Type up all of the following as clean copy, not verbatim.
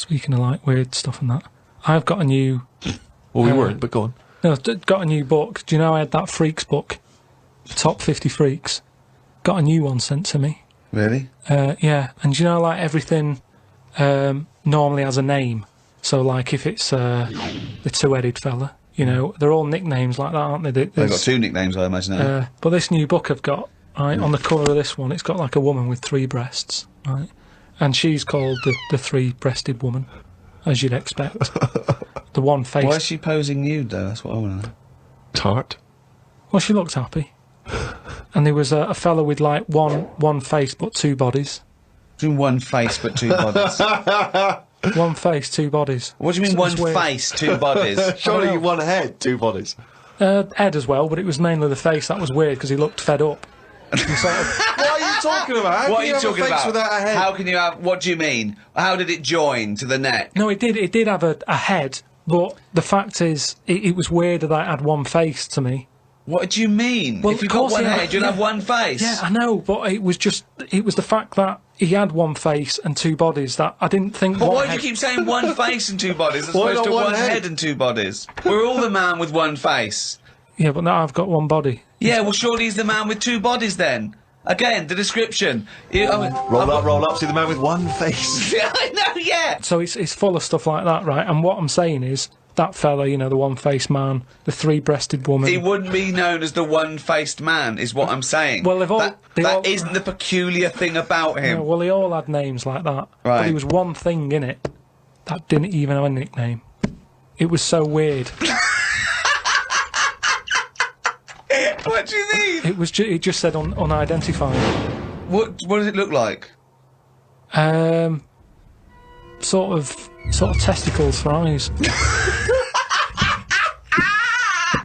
Speaking of like weird stuff and that, I've got a new. Well, we weren't, but go on. No, I've got a new book. Do you know I had that Freaks book, Top 50 Freaks? Got a new one sent to me. Really? Yeah, and do you know like everything normally has a name. So like if it's the two-headed fella, you know, they're all nicknames like that, aren't they? They've got two nicknames, I imagine. But this new book I've got, right, on the cover of this one, it's got like a woman with 3 breasts, right? And she's called the three-breasted woman, as you'd expect. The one face. Why is she posing nude, though? That's what I want to know. Tart. Well, she looked happy. And there was a fella with like one face but 2 bodies. Doing one face but 2 bodies. One face, 2 bodies. What do you mean one face, 2 bodies? Surely you one head, 2 bodies. Head as well, but it was mainly the face that was weird because he looked fed up. What are you talking about? What are you talking about? Without a head? How can you have... What do you mean? How did it join to the neck? No, it did have a head, but the fact is, it was weird that it had one face to me. What do you mean? Well, if you've got one head, you'll have one face. Yeah, I know, but it was the fact that he had one face and 2 bodies that I didn't think... But why do you keep saying one face and 2 bodies as opposed to one head and 2 bodies? We're all the man with one face. Yeah, but now I've got one body. Yeah, well, surely he's the man with 2 bodies then. Again, the description. Roll up, see the man with one face. Yeah, I know, yeah. So it's full of stuff like that, right? And what I'm saying is, that fella, you know, the one-faced man, the 3-breasted woman... He wouldn't be known as the one-faced man, is what I'm saying. Well, that isn't the peculiar thing about him. No, well, they all had names like that. Right. But there was one thing in it that didn't even have a nickname. It was so weird. What do you mean? It just said unidentified. What does it look like? Sort of testicles for eyes.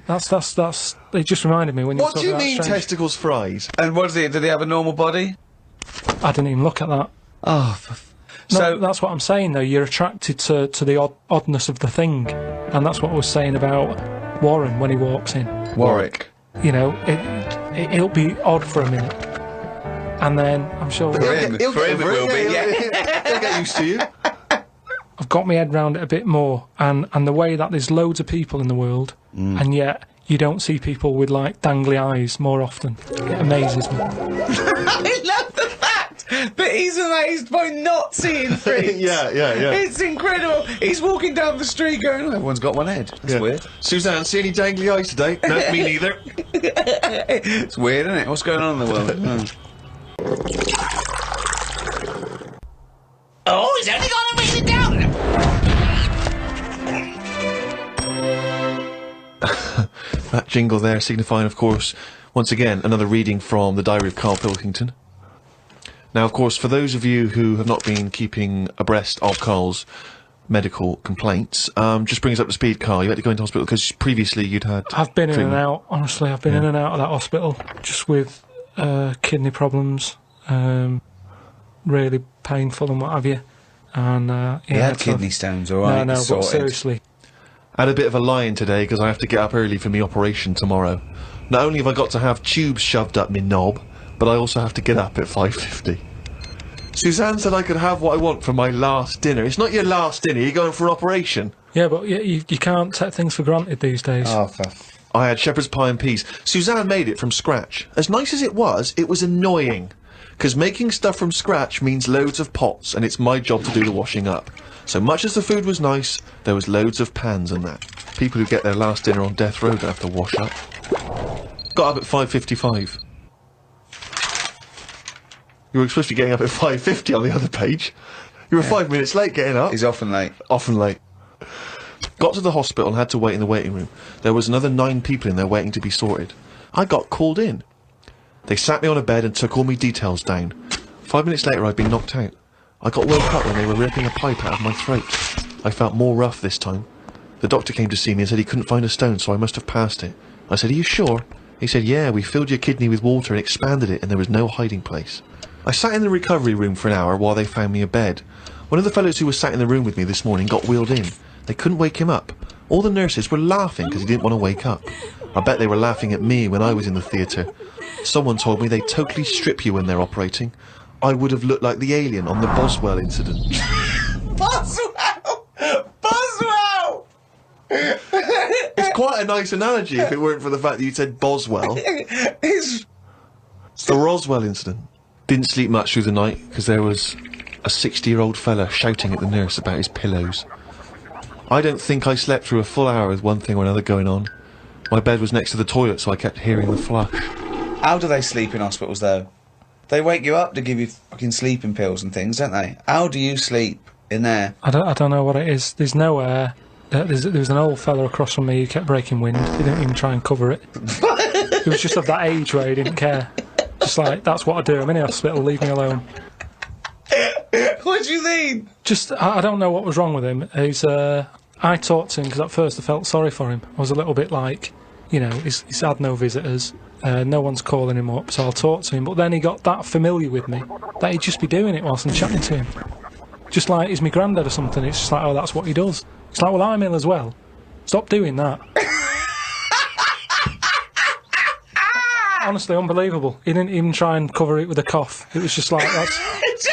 That's. It just reminded me when you. What do you mean testicles for eyes? And what is it? Do they have a normal body? I didn't even look at that. Oh, so that's what I'm saying though. You're attracted to the oddness of the thing, and that's what I was saying about Warren when he walks in. Warwick. You know, it'll be odd for a minute, and then I'm sure For him it will be. Yeah. He'll get used to you. I've got my head round it a bit more, and the way that there's loads of people in the world, and yet you don't see people with like dangly eyes more often. It amazes me. I love the fact that he's amazed by not seeing freaks. Yeah. It's incredible. He's walking down the street going, oh, everyone's got one head. That's weird. Suzanne, see any dangly eyes today? No, me neither. It's weird, isn't it? What's going on in the world? Oh, he's only got to read it down. That jingle there signifying, of course, once again, another reading from the diary of Karl Pilkington. Now, of course, for those of you who have not been keeping abreast of Karl's medical complaints, just bring us up to speed, Karl. You had to go into hospital because previously you'd had... I've been in and out, honestly. I've been in and out of that hospital just with kidney problems, really painful and what have you. And he had kidney stones, all right? No, but seriously. I had a bit of a lie-in today because I have to get up early for my operation tomorrow. Not only have I got to have tubes shoved up my knob, but I also have to get up at 5:50. Suzanne said I could have what I want for my last dinner. It's not your last dinner, you're going for an operation. Yeah, but you can't take things for granted these days. Oh, I had shepherd's pie and peas. Suzanne made it from scratch. As nice as it was annoying. Because making stuff from scratch means loads of pots, and it's my job to do the washing up. So much as the food was nice, there was loads of pans and that. People who get their last dinner on death row don't have to wash up. Got up at 5:55. You were supposed to be getting up at 5:50 on the other page. You were 5 minutes late getting up. He's often late. Often late. Got to the hospital and had to wait in the waiting room. There was another 9 people in there waiting to be sorted. I got called in. They sat me on a bed and took all my details down. 5 minutes later I'd been knocked out. I got woke up when they were ripping a pipe out of my throat. I felt more rough this time. The doctor came to see me and said he couldn't find a stone, so I must have passed it. I said, "Are you sure?" He said, "Yeah, we filled your kidney with water and expanded it and there was no hiding place." I sat in the recovery room for an hour while they found me a bed. One of the fellows who was sat in the room with me this morning got wheeled in. They couldn't wake him up. All the nurses were laughing because he didn't want to wake up. I bet they were laughing at me when I was in the theatre. Someone told me they totally strip you when they're operating. I would have looked like the alien on the Boswell incident. Boswell! Boswell! It's quite a nice analogy if it weren't for the fact that you said Boswell. It's The Roswell incident. Didn't sleep much through the night because there was a 60-year-old fella shouting at the nurse about his pillows. I don't think I slept through a full hour with one thing or another going on. My bed was next to the toilet, so I kept hearing the flush. How do they sleep in hospitals, though? They wake you up to give you fucking sleeping pills and things, don't they? How do you sleep in there? I don't know what it is. There's no air. There was an old fella across from me who kept breaking wind. He didn't even try and cover it. He was just of that age where he didn't care. Just like, that's what I do. I'm in the hospital, leave me alone. What do you mean? Just, I don't know what was wrong with him. I talked to him because at first I felt sorry for him. I was a little bit like, you know, he's had no visitors. No one's calling him up, so I'll talk to him. But then he got that familiar with me that he'd just be doing it whilst I'm chatting to him. Just like he's my granddad or something. It's just like, oh, that's what he does. It's like, well, I'm ill as well. Stop doing that. Honestly, unbelievable. He didn't even try and cover it with a cough. It was just like, that's... With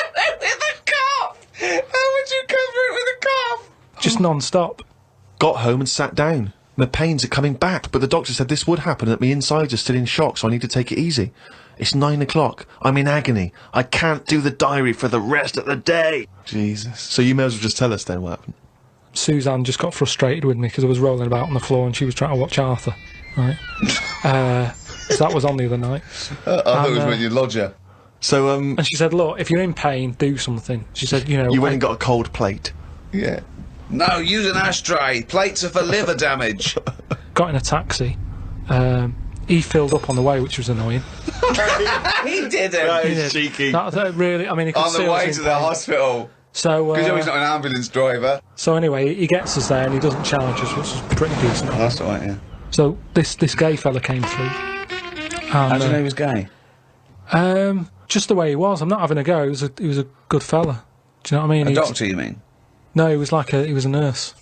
a cough! How would you cover it with a cough? just non-stop. Got home and sat down. My pains are coming back, but the doctor said this would happen and that my insides are still in shock, so I need to take it easy. It's 9 o'clock. I'm in agony. I can't do the diary for the rest of the day. Jesus. So you may as well just tell us then what happened. Suzanne just got frustrated with me because I was rolling about on the floor and she was trying to watch Arthur. Right. So that was on the other night. I thought it was when you lodger. So, And she said, look, if you're in pain, do something. She said, you know... you went and got a cold plate. Yeah. No, use an ashtray. Plates are for liver damage. Got in a taxi. He filled up on the way, which was annoying. He didn't. That He is did. cheeky. That really... I mean, he could On see the I was way in to the pain. hospital. So, Because he's not an ambulance driver. so anyway, he gets us there and he doesn't charge us, which is pretty decent. Oh, that's alright, yeah. So this gay fella came through. How And, do you know he was gay? just the way he was. I'm not having a go. He was a good fella. Do you know what I mean? A He's- doctor, you mean? No, he was a nurse.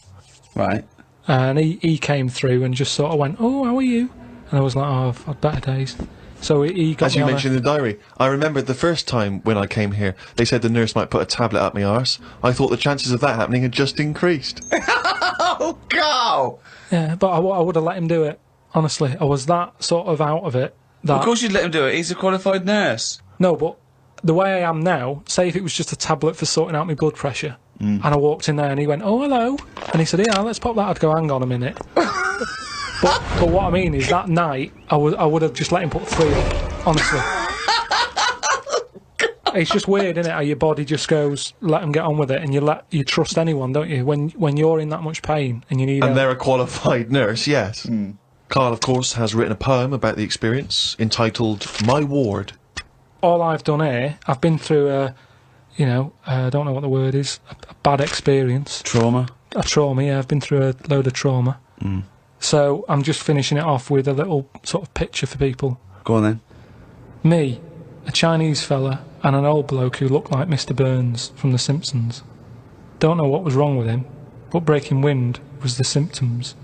Right. And he came through and just sort of went, "Oh, how are you?" And I was like, "Oh, I've had better days." So he got As me you on mentioned in the diary, I remembered the first time when I came here, they said the nurse might put a tablet up my arse. I thought the chances of that happening had just increased. Oh, Carl! Yeah, but I would have let him do it. Honestly, I was that sort of out of it. That Of course you'd let him do it. He's a qualified nurse. no, but the way I am now, say if it was just a tablet for sorting out my blood pressure, and I walked in there and he went, "Oh, hello," and he said, "Yeah, let's pop that." I'd go, "Hang on a minute." But what I mean is that night I would have just let him put 3 up, honestly. It's just weird, isn't it? How your body just goes, let him get on with it, and you trust anyone, don't you? When you're in that much pain and you need And help. they're a qualified nurse, yes. Karl, of course, has written a poem about the experience entitled My Ward. All I've done here, I've been through I don't know what the word is, a bad experience. Trauma. A trauma, yeah, I've been through a load of trauma. So I'm just finishing it off with a little sort of picture for people. Go on then. Me, a Chinese fella, and an old bloke who looked like Mr. Burns from The Simpsons. Don't know what was wrong with him, but breaking wind was the symptoms.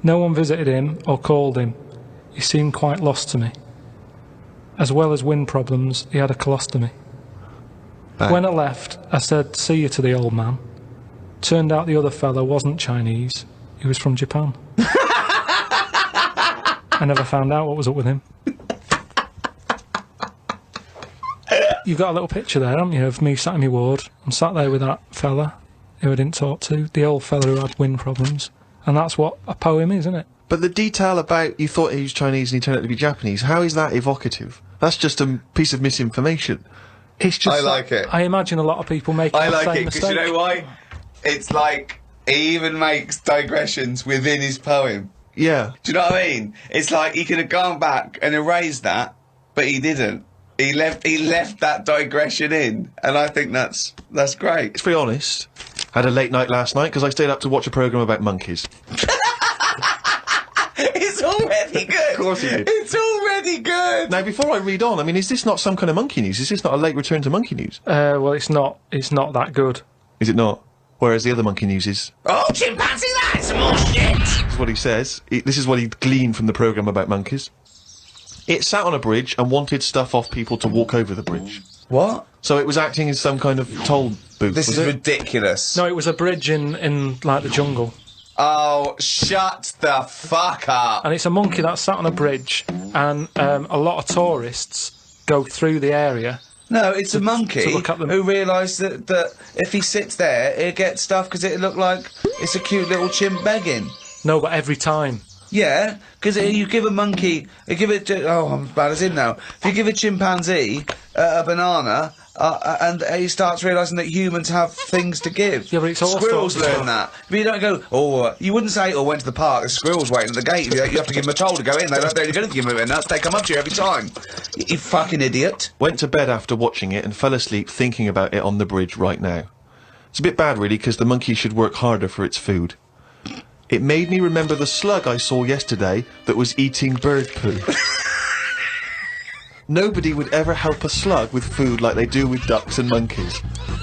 No one visited him or called him. He seemed quite lost to me. As well as wind problems, he had a colostomy. When I left, I said, "See you" to the old man. Turned out the other fella wasn't Chinese. He was from Japan. I never found out what was up with him. You've got a little picture there, haven't you, of me sat in my ward. I'm sat there with that fella who I didn't talk to, the old fella who had wind problems. And that's what a poem is, isn't it? But the detail about you thought he was Chinese and he turned out to be Japanese, how is that evocative? That's just a piece of misinformation. It's just I like it. I imagine a lot of people make I the like same it because mistake. you know why? It's like he even makes digressions within his poem. Yeah. Do you know what I mean? It's like he could have gone back and erased that, but he didn't. He left that digression in, and I think that's great. To be honest, had a late night last night because I stayed up to watch a programme about monkeys. It's already good. Of course he did. It's already good. Now, before I read on, I mean, is this not some kind of monkey news? Is this not a late return to monkey news? Well, it's not that good. Is it not? Whereas the other monkey news is... Oh, chimpanzee, that's some more shit. This is what he says. This is what he gleaned from the programme about monkeys. It sat on a bridge and wanted stuff off people to walk over the bridge. What? So it was acting as some kind of toll booth, This was is it? ridiculous. No, it was a bridge in like the jungle. Oh, shut the fuck up. And it's a monkey that's sat on a bridge, and a lot of tourists go through the area. No, it's a monkey to look at them. who realised that if he sits there, he'll get stuff because it look like it's a cute little chimp begging. No, but every time. Yeah, because you give a monkey, I'm as bad as him now. If you give a chimpanzee a banana, and he starts realising that humans have things to give. Yeah, but it's all Squirrels sorts of learn that. But you don't go, you wouldn't say, went to the park, there's squirrels waiting at the gate. You have to give them a toll to go in. They're only going to give them a nut. They come up to you every time. You fucking idiot. Went to bed after watching it and fell asleep thinking about it on the bridge right now. It's a bit bad, really, because the monkey should work harder for its food. It made me remember the slug I saw yesterday that was eating bird poo. Nobody would ever help a slug with food like they do with ducks and monkeys.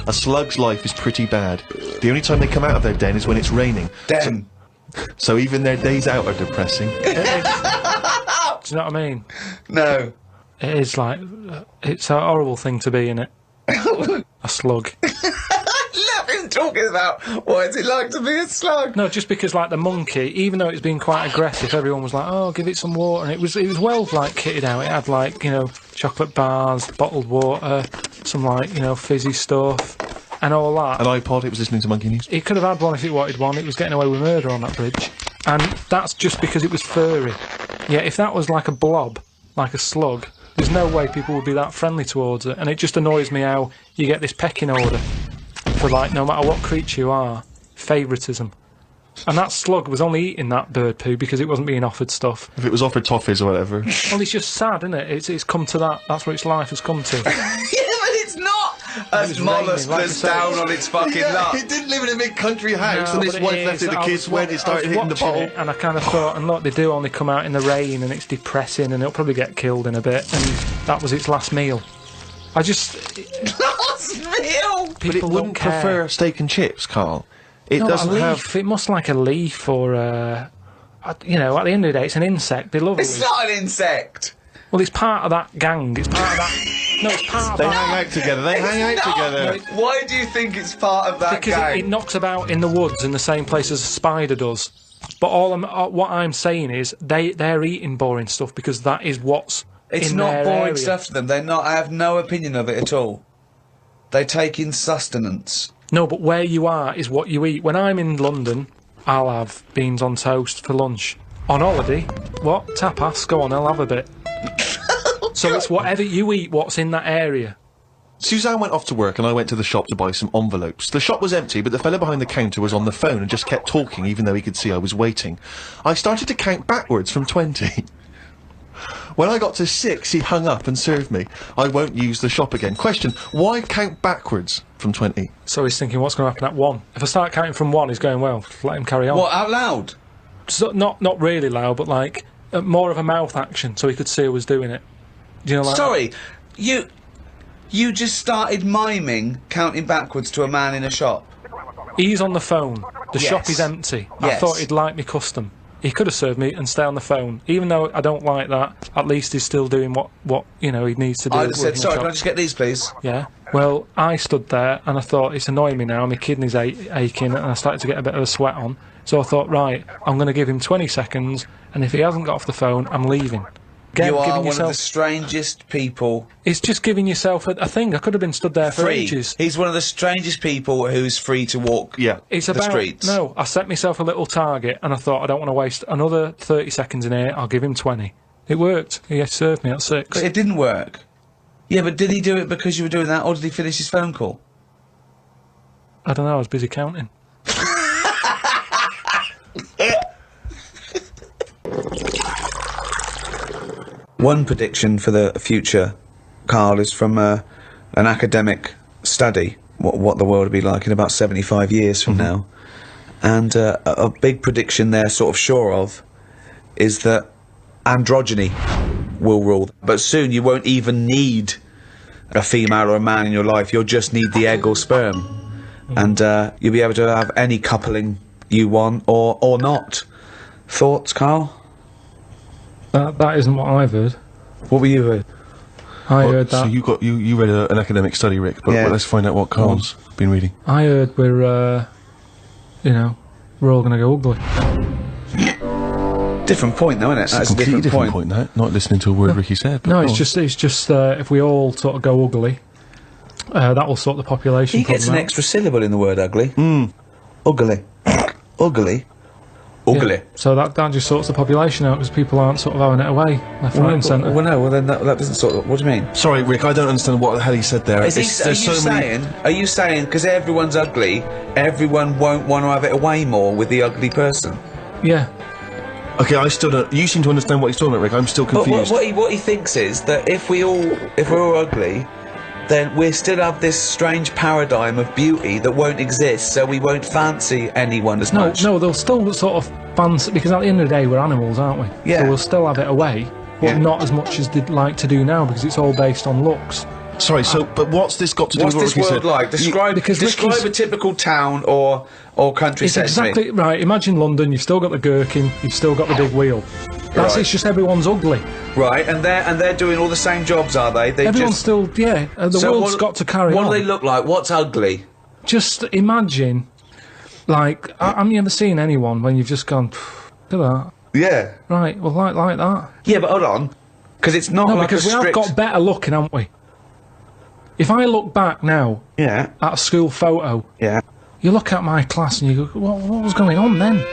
A slug's life is pretty bad. The only time they come out of their den is when it's raining. Den. So even their days out are depressing. Do you know what I mean? No. It is like, it's a horrible thing to be, innit? A slug. Love him talking about what is it like to be a slug. No, just because like the monkey, even though it's been quite aggressive, everyone was like, "Oh, give it some water," and it was well like kitted out. It had like chocolate bars, bottled water, some like fizzy stuff, and all that. An iPod. It was listening to Monkey News. It could have had one if it wanted one. It was getting away with murder on that bridge, and that's just because it was furry. Yeah, if that was like a blob, like a slug, there's no way people would be that friendly towards it. And it just annoys me how you get this pecking order. For like, no matter what creature you are, favouritism. And that slug was only eating that bird poo because it wasn't being offered stuff. If it was offered toffees or whatever. Well, it's just sad, isn't it? It's come to that. That's what its life has come to. Yeah, but it's not as mollusk raining, like that's you say. down on its fucking luck. It didn't live in a big country house, No, and its but it wife left is. it. The I kids was went. It started hitting the watching bottle. it, and I kind of thought, and look, they do only come out in the rain, and it's depressing, and it'll probably get killed in a bit. And that was its last meal. I just Last meal! But it people wouldn't don't care. prefer steak and chips, Carl. It No, doesn't a leaf. have. It must like a leaf or at the end of the day, it's an insect. They love a It's leaf. not an insect. Well, it's part of that gang. It's part of that. No, it's part of They that. hang out together. They hang out It's not. together. Why do you think it's part of that Because gang? it knocks about in the woods in the same place as a spider does. But what I'm saying is they're eating boring stuff because that is what's It's in not their boring area. stuff to them. They're not. I have no opinion of it at all. They take in sustenance. No, but where you are is what you eat. When I'm in London, I'll have beans on toast for lunch. On holiday, what? Tapas? Go on, I'll have a bit. So it's whatever you eat, what's in that area. Suzanne went off to work and I went to the shop to buy some envelopes. The shop was empty, but the fella behind the counter was on the phone and just kept talking even though he could see I was waiting. I started to count backwards from 20. When I got to 6, he hung up and served me. I won't use the shop again. Question, why count backwards from 20? So he's thinking, what's going to happen at 1? If I start counting from 1, he's going, well, let him carry on. What, out loud? So, not really loud, but like more of a mouth action, so he could see I was doing it. Do you know, like Sorry, you just started miming counting backwards to a man in a shop. He's on the phone. The shop Yes. is empty. I Yes. thought he'd like me custom. He could have served me and stay on the phone. Even though I don't like that, at least he's still doing what he needs to do. I'd have said, working the sorry, shop. can I just get these, please? Yeah. Well, I stood there and I thought, it's annoying me now. My kidneys aching and I started to get a bit of a sweat on. So I thought, right, I'm going to give him 20 seconds, and if he hasn't got off the phone, I'm leaving. Again, You are giving one yourself, of the strangest people. It's just giving yourself a thing. I could have been stood there for Free. ages. He's one of the strangest people who's free to walk. Yeah. It's the about streets. No, I set myself a little target, and I thought I don't want to waste another 30 seconds in here. I'll give him 20. It worked. He served me at 6. But it didn't work. Yeah, but did he do it because you were doing that, or did he finish his phone call? I don't know. I was busy counting. One prediction for the future, Karl, is from an academic study, what the world will be like in about 75 years from now. And a big prediction they're sort of sure of is that androgyny will rule. But soon you won't even need a female or a man in your life, you'll just need the egg or sperm. And you'll be able to have any coupling you want or not. Thoughts, Karl? That isn't what I've heard. What were you heard? I heard that. So you read an academic study, Rick, but let's find out what Karl's been reading. I heard we're all going to go ugly. Different point, though, isn't it? That's a completely different point. That not listening to a word Ricky said. But no, it's just if we all sort of go ugly, that will sort the population. He gets an extra syllable in the word ugly. Ugly. Ugly. Ugly. Yeah. So that just sorts the population out because people aren't sort of having it away left, right, and centre. Well, no. Well, then that doesn't sort of. What do you mean? Sorry, Rick. I don't understand what the hell he said there. Are you saying because everyone's ugly, everyone won't want to have it away more with the ugly person? Yeah. Okay, I still don't. You seem to understand what he's talking about, Rick. I'm still confused. But what he thinks is that if we're all ugly, then we still have this strange paradigm of beauty that won't exist, so we won't fancy anyone as much. No, they'll still sort of fancy, because at the end of the day we're animals, aren't we? Yeah. So we'll still have it away, but not as much as they'd like to do now because it's all based on looks. Sorry, but what's this got to do with what Ricky said? What's this world like? Describe a typical town or country It's set to me. exactly right. Imagine London. You've still got the gherkin. You've still got the big wheel. That's Right. It's just everyone's ugly. Right, and they're doing all the same jobs, are they? Everyone's still the world's got to carry on. What do they look like? What's ugly? Just imagine, like, have you ever seen anyone when you've just gone, look at that? Yeah. Right. Well, like that. Yeah, but hold on, because it's not No, like because a we have strict... got better looking, haven't we? If I look back now Yeah. at a school photo, Yeah. you look at my class and you go, what was going on then? You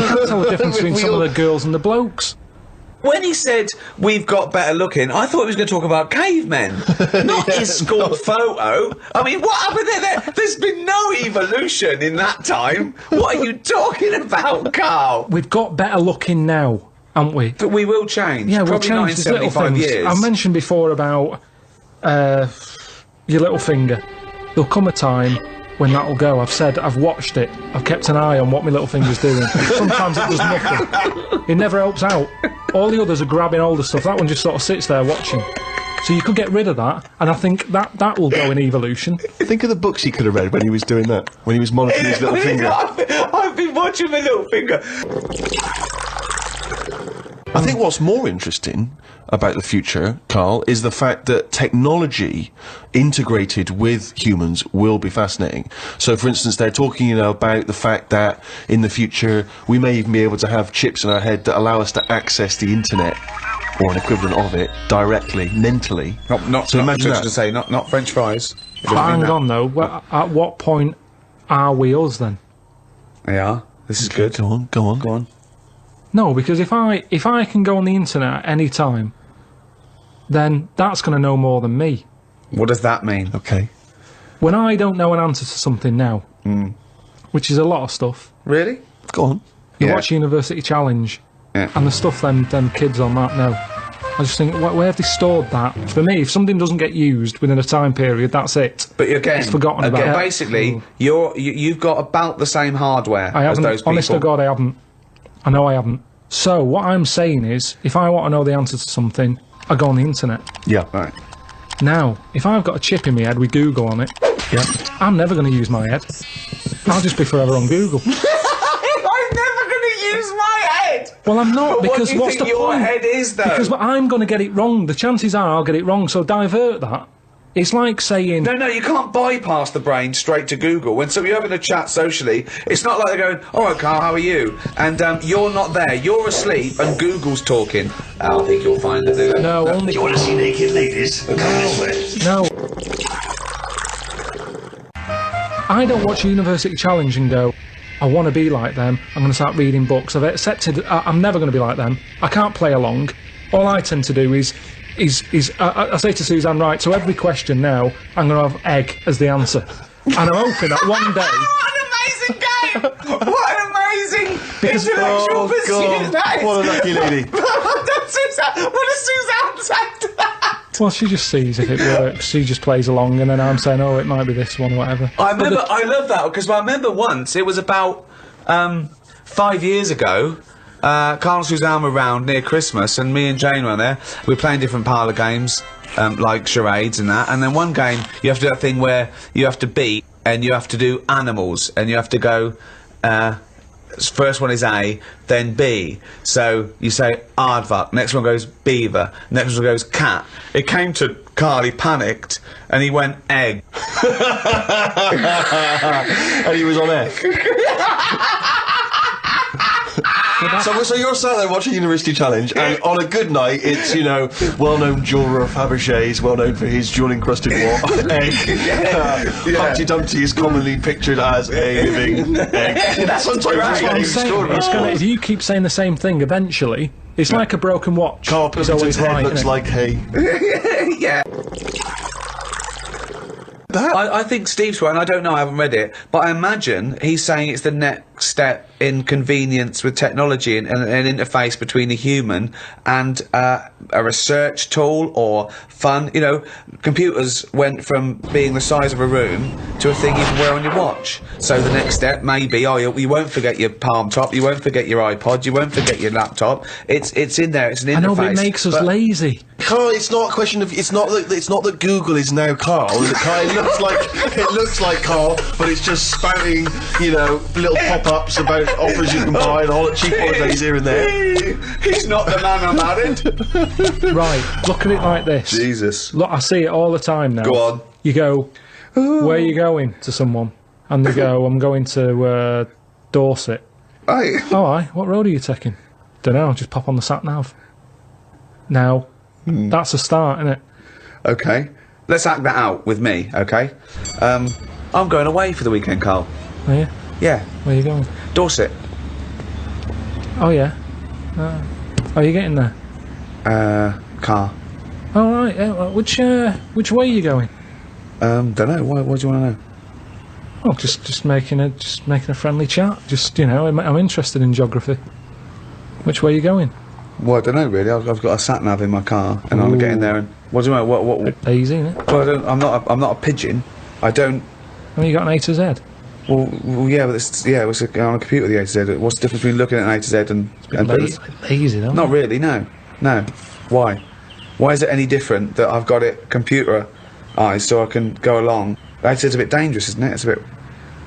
can't tell the difference between some of the girls and the blokes. When he said we've got better looking, I thought he was going to talk about cavemen, not his school photo. I mean, what happened there? There's been no evolution in that time. What are you talking about, Karl? We've got better looking now, haven't we? But we will change. Yeah, we'll Probably change. There's little 75 things. years. I mentioned before about your little finger. There'll come a time when that'll go. I've watched it. I've kept an eye on what my little finger's doing. Sometimes it does nothing. It never helps out. All the others are grabbing all the stuff. That one just sort of sits there watching. So you could get rid of that, and I think that will go in evolution. Think of the books he could have read when he was doing that, when he was monitoring his little finger. I've been watching my little finger. I think what's more interesting about the future, Karl, is the fact that technology integrated with humans will be fascinating. So, for instance, they're talking, about the fact that in the future we may even be able to have chips in our head that allow us to access the internet or an equivalent of it directly, mentally. Not French fries. But hang on though, at what point are we us then? Yeah, this is good. Go on. No, because if I can go on the internet at any time, then that's going to know more than me. What does that mean? Okay. When I don't know an answer to something now, which is a lot of stuff. Really? Go on. You Yeah. watch University Challenge, and the stuff them kids on that now. I just think, where have they stored that? For me, if something doesn't get used within a time period, that's it. But again, It's forgotten about. Basically, you've got about the same hardware I as haven't. those people. Honest to God, I haven't. I know I haven't. So what I'm saying is, if I want to know the answer to something, I go on the internet. Yeah. Right. Now, if I've got a chip in my head with Google on it, I'm never going to use my head. I'll just be forever on Google. I'm never going to use my head. Well, I'm not, But because what do you what's think the your point? head is, though? Because I'm going to get it wrong. The chances are I'll get it wrong, so divert that. It's like saying... No, you can't bypass the brain straight to Google. When you're having a chat socially, it's not like they're going, all right, Karl, how are you? And you're not there. You're asleep and Google's talking. I think you'll find that. No, only... You want to see naked ladies? Come this way. No. I don't watch University Challenge and go, I want to be like them, I'm going to start reading books. I've accepted I'm never going to be like them. I can't play along. All I tend to do is I say to Suzanne, right, so every question now, I'm going to have egg as the answer. And I'm hoping that one day... What an amazing game! What an amazing intellectual pursuit that is! What a lucky lady. What does Suzanne say to that? Well, she just sees if it works. She just plays along, and then I'm saying, oh, it might be this one or whatever. I love that, because I remember once, it was about 5 years ago, Karl and Suzanne were round near Christmas, and me and Jane were there. We were playing different parlour games, like charades and that, and then one game, you have to do that thing where you have to beat, and you have to do animals, and you have to go, first one is A, then B. So you say aardvark, next one goes beaver, next one goes cat. It came to Karl, he panicked, and he went egg. And he was on F. So you're sat there watching University Challenge, and on a good night, it's, you know, well-known jeweller Fabergé's, well known for his jewel-encrusted egg. Humpty Dumpty is commonly pictured as a living egg. That's Sometimes great. it's If you keep saying the same thing, eventually, it's like a broken watch. Karl Pilkington's head right, looks like hay. Yeah. I think Steve's right, and I don't know, I haven't read it, but I imagine he's saying it's the next step in convenience with technology and an interface between a human and a research tool or fun. You know, computers went from being the size of a room to a thing you can wear on your watch. So the next step may be, you won't forget your palm top, you won't forget your iPod, you won't forget your laptop. It's in there, it's an interface. I know, but it makes us lazy. Karl, it's not a question of. It's not that Google is now Karl. It looks like Karl, but it's just spouting, you know, little pop-ups about offers you can buy and cheap holidays here and there. He's not the man I'm married. Right, look at it like this. Jesus. Look, I see it all the time now. Go on. You go, where are you going, to someone? And they go, I'm going to Dorset. Aye. Oh, aye, what road are you taking? Dunno, just pop on the sat-nav. Now, that's a start, isn't it? Okay. Let's act that out with me, okay? I'm going away for the weekend, Karl. Are you? Yeah. Where are you going? Dorset. Oh, yeah. Are you getting there? Car. Oh, right, yeah, which way are you going? Dunno, what do you want to know? Oh, just making a friendly chat. Just, you know, I'm interested in geography. Which way are you going? Well, I don't know really. I've got a sat nav in my car, and I'm getting there. And what do you mean? What? Easy, isn't it? Well, I'm not a pigeon. I don't. Oh, you got an A to Z. Well, yeah, but it's on a computer. The A to Z. What's the difference between looking at an A to Z and Lazy, though. Not really. No. Why? Why is it any different that I've got it computerised so I can go along? A to Z's a bit dangerous, isn't it? It's a bit.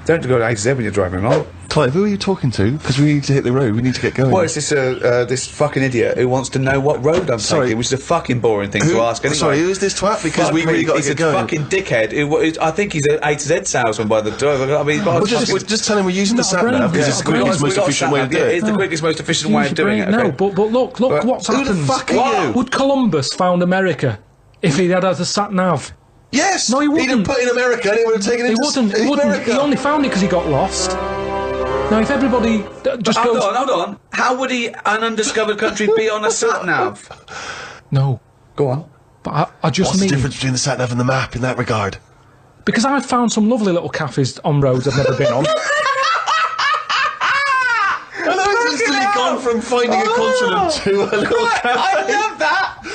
Don't go to A to Z when you're driving along. Clive, who are you talking to? Because we need to hit the road. We need to get going. Well, it's this fucking idiot who wants to know what road I'm taking, which is a fucking boring thing to ask anyway. Sorry, who is this twat? Because we really got to get going. He's a fucking dickhead. I think he's an A to Z salesman by the door. I mean, just tell him we're using the sat nav because it's the quickest, most efficient way to do it. It's the quickest, most efficient way of doing it. No, but look what's happened. Who the fuck are you? Would Columbus found America if he had a sat nav? Yes! No, he wouldn't. He'd have put in America and he would have taken it He wouldn't. America. He only found it because he got lost. Now, if everybody just hold goes... Hold on. How would an undiscovered country be on a sat-nav? No. Go on. But I just What's mean... the difference between the sat-nav and the map in that regard? Because I've found some lovely little cafes on roads I've never been on. And I've instantly gone from finding a continent to a little cafe.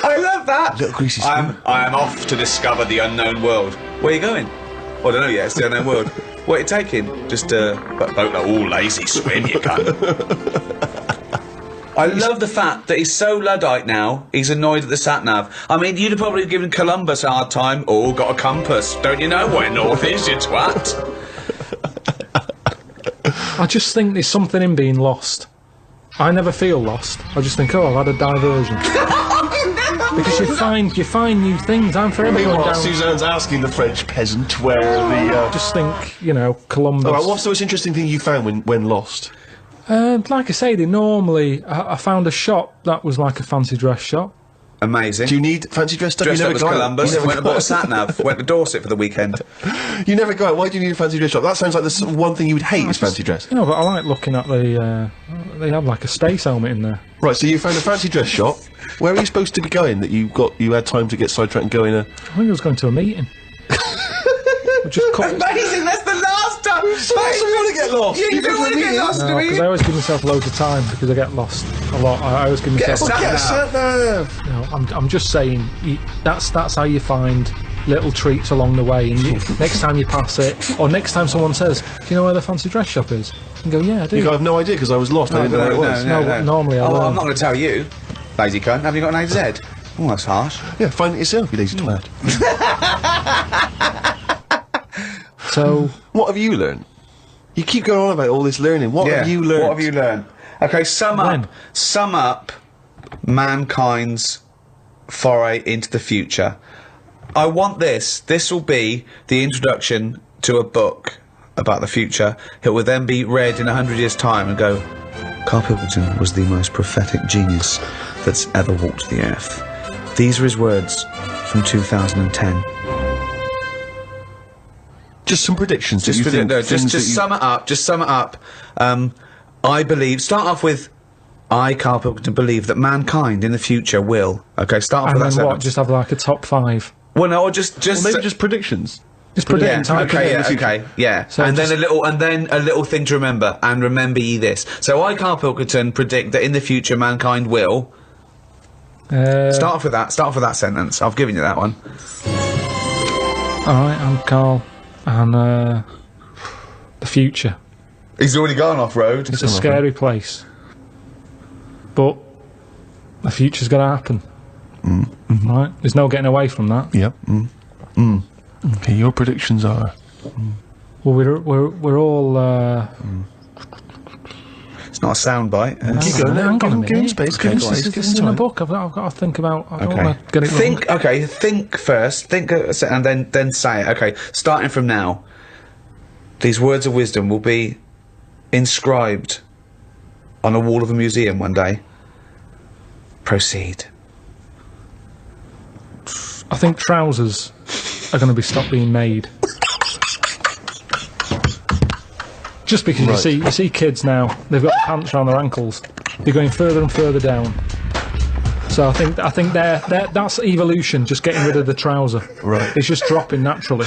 I love that! Little greasy spoon. I am off to discover the unknown world. Where are you going? Well, I don't know yet, it's the unknown world. What are you taking? Just a boat, lazy swim, you cunt. I love the fact that he's so Luddite now, he's annoyed at the sat-nav. I mean, you'd have probably given Columbus a hard time. Oh, got a compass. Don't you know where north is, you twat? I just think there's something in being lost. I never feel lost. I just think, I've had a diversion. Because you find new things. I'm forever going down... Suzanne's asking the French peasant where the... Just think, Columbus... Alright, what's the most interesting thing you found when lost? Like I say, they normally... I found a shop that was like a fancy dress shop. Amazing. Do you need fancy dress stuff? Dressed You up never as go Columbus, out. went and bought a sat-nav, went to Dorset for the weekend. You never go out. Why do you need a fancy dress shop? That sounds like the one thing you would hate is fancy dress. But I like looking at the... they have like a space helmet in there. Right, so you found a fancy dress shop. Where are you supposed to be going that you had time to get sidetracked and go in a... I think I was going to a meeting. Amazing, that's the last time! You don't want to get lost! Yeah, you don't want to get lost, do because you? I always give myself loads of time because I get lost a lot. I always give myself... Get a sat-nav! I'm just saying, that's how you find little treats along the way, and next time you pass it, or next time someone says, do you know where the fancy dress shop is? You can go, yeah, I do. You go, I have no idea because I was lost. I didn't know where it was. No, normally I learn. I'm not going to tell you, lazy cunt. Have you got an A to Z? Oh, that's harsh. Yeah, find it yourself, you lazy twat. So... What have you learned? You keep going on about all this learning. What have you learned? What have you learned? Okay, sum up mankind's foray into the future. I want this. This will be the introduction to a book about the future. It will then be read in 100 years' time and go, Karl Pilkington was the most prophetic genius that's ever walked the earth. These are his words from 2010. Just some predictions. Just sum it up. Just sum it up. I believe. Start off with, I, Karl Pilkington, believe that mankind in the future will. Okay, start off and with that then what? sentence. Just have like a top 5. Well, no, or just maybe just predictions. Just predicting. Yeah. So and then a little thing to remember. And remember ye this. So I, Karl Pilkington, predict that in the future mankind will. Start off with that. Start off with that sentence. I've given you that one. All right, I'm Karl, and the future. He's already gone off road. It's a scary place, but the future's got to happen. Right? There's no getting away from that. Yep. Okay, your predictions are. Well, we're all. It's not a soundbite. Keep going. Give him space. Give him space. This is in a book. I've got to think about. I don't want to get it wrong. Think first. Think and then say it. Okay, starting from now. These words of wisdom will be inscribed on a wall of a museum one day. Proceed. I think trousers are going to be stopped being made. Just because you see kids now, they've got pants around their ankles. They're going further and further down. So I think that's evolution, just getting rid of the trouser. Right. It's just dropping naturally.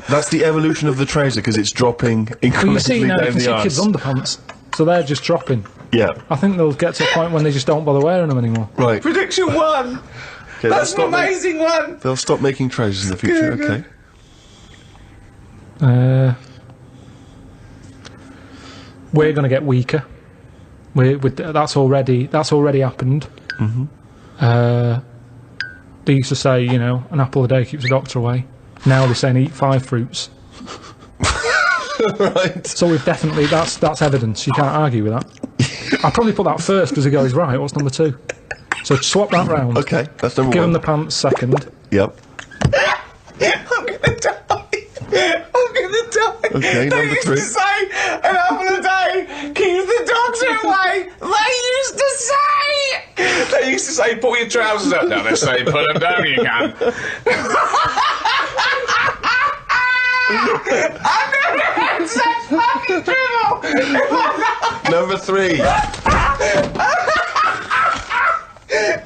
That's the evolution of the trouser, because it's dropping incrementally Well, you see now, down you can the see arse. kids' underpants, so they're just dropping. Yeah. I think they'll get to a point when they just don't bother wearing them anymore. Right. Prediction 1. Okay, That's an amazing one. They'll stop making trousers in the future. Good. We're going to get weaker. That's already happened. They used to say, you know, an apple a day keeps the doctor away. Now they're saying eat 5 fruits. Right. So we've definitely that's evidence. You can't argue with that. I'll probably put that first because he goes right. What's number 2? So swap that round. Okay, that's number 1. Give him the pants second. Yep. I'm gonna die. Okay, number 3. They used to say an apple a day keeps the doctor away. They used to say pull your trousers up. Now they say put them down. You can. I've never had such fucking dribble. Number 3.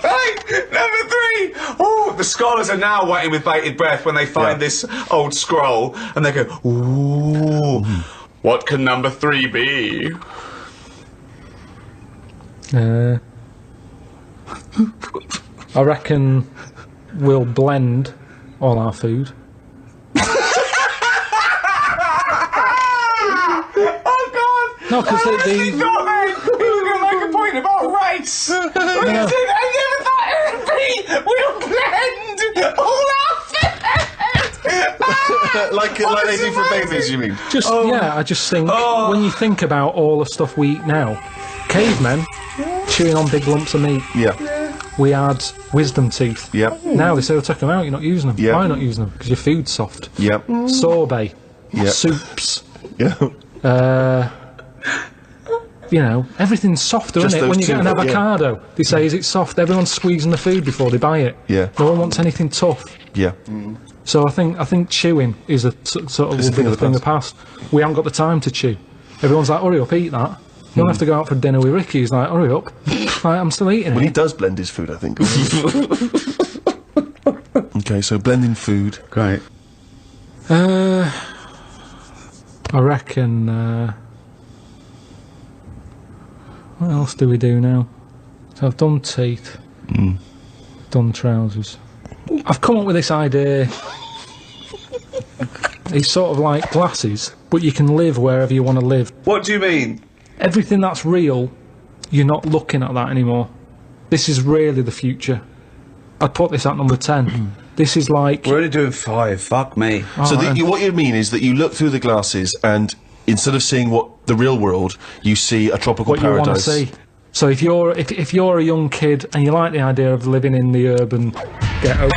Right, number 3. Oh, the scholars are now waiting with bated breath when they find this old scroll, and they go, "Ooh, what can number 3 be?" I reckon we'll blend all our food. Oh God! No, because He was going to make a point about race. He said, I never thought it would be. We'll blend all our food. like they do for babies, you mean? I just think when you think about all the stuff we eat now, cavemen chewing on big lumps of meat. Yeah. We had wisdom teeth. Yep. Now they say, "Well, take them out. You're not using them." Yeah. Why not using them? Because your food's soft. Yep. Sorbet. Yep. Soups. Yeah. You know, everything's softer, Just isn't it? those When you get an two, yeah. avocado, they say, "Is it soft?" Everyone's squeezing the food before they buy it. Yeah. No one wants anything tough. Yeah. So I think chewing is a sort of It's a thing of the thing of the past. We haven't got the time to chew. Everyone's like, "Hurry up, eat that." You don't have to go out for dinner with Ricky. He's like, "Hurry up." Like, I'm still eating Well, it. he does blend his food, I think. Okay, so blending food. Great. I reckon. What else do we do now? So I've done teeth. Done trousers. I've come up with this idea. It's sort of like glasses, but you can live wherever you want to live. What do you mean? Everything that's real, you're not looking at that anymore. This is really the future. I'd put this at number 10. This is like... We're only doing 5. Fuck me. So what you mean is that you look through the glasses and instead of seeing what the real world, you see a tropical What you want to paradise. see. So if you're a young kid and you like the idea of living in the urban ghetto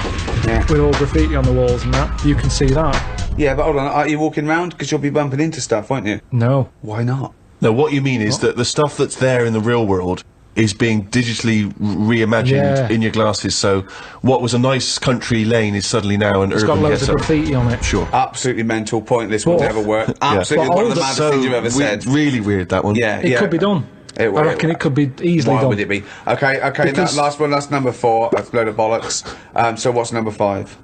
with all graffiti on the walls and that, you can see that. Yeah, but hold on, are you walking round? Because you'll be bumping into stuff, won't you? No. Why not? No, what you mean is that the stuff that's there in the real world is being digitally reimagined Yeah. in your glasses. So what was a nice country lane is suddenly now an It's urban got loads ghetto. of graffiti on it. Sure. Absolutely mental, pointless, will What? never work. Absolutely But one of the older- maddest So things you've ever said. really weird, that one. Yeah, It yeah. could be done. It will, I reckon it could be easily Why done. would it be? Okay, okay, Because- that last one, that's number 4. That's a load of bollocks. So what's number 5?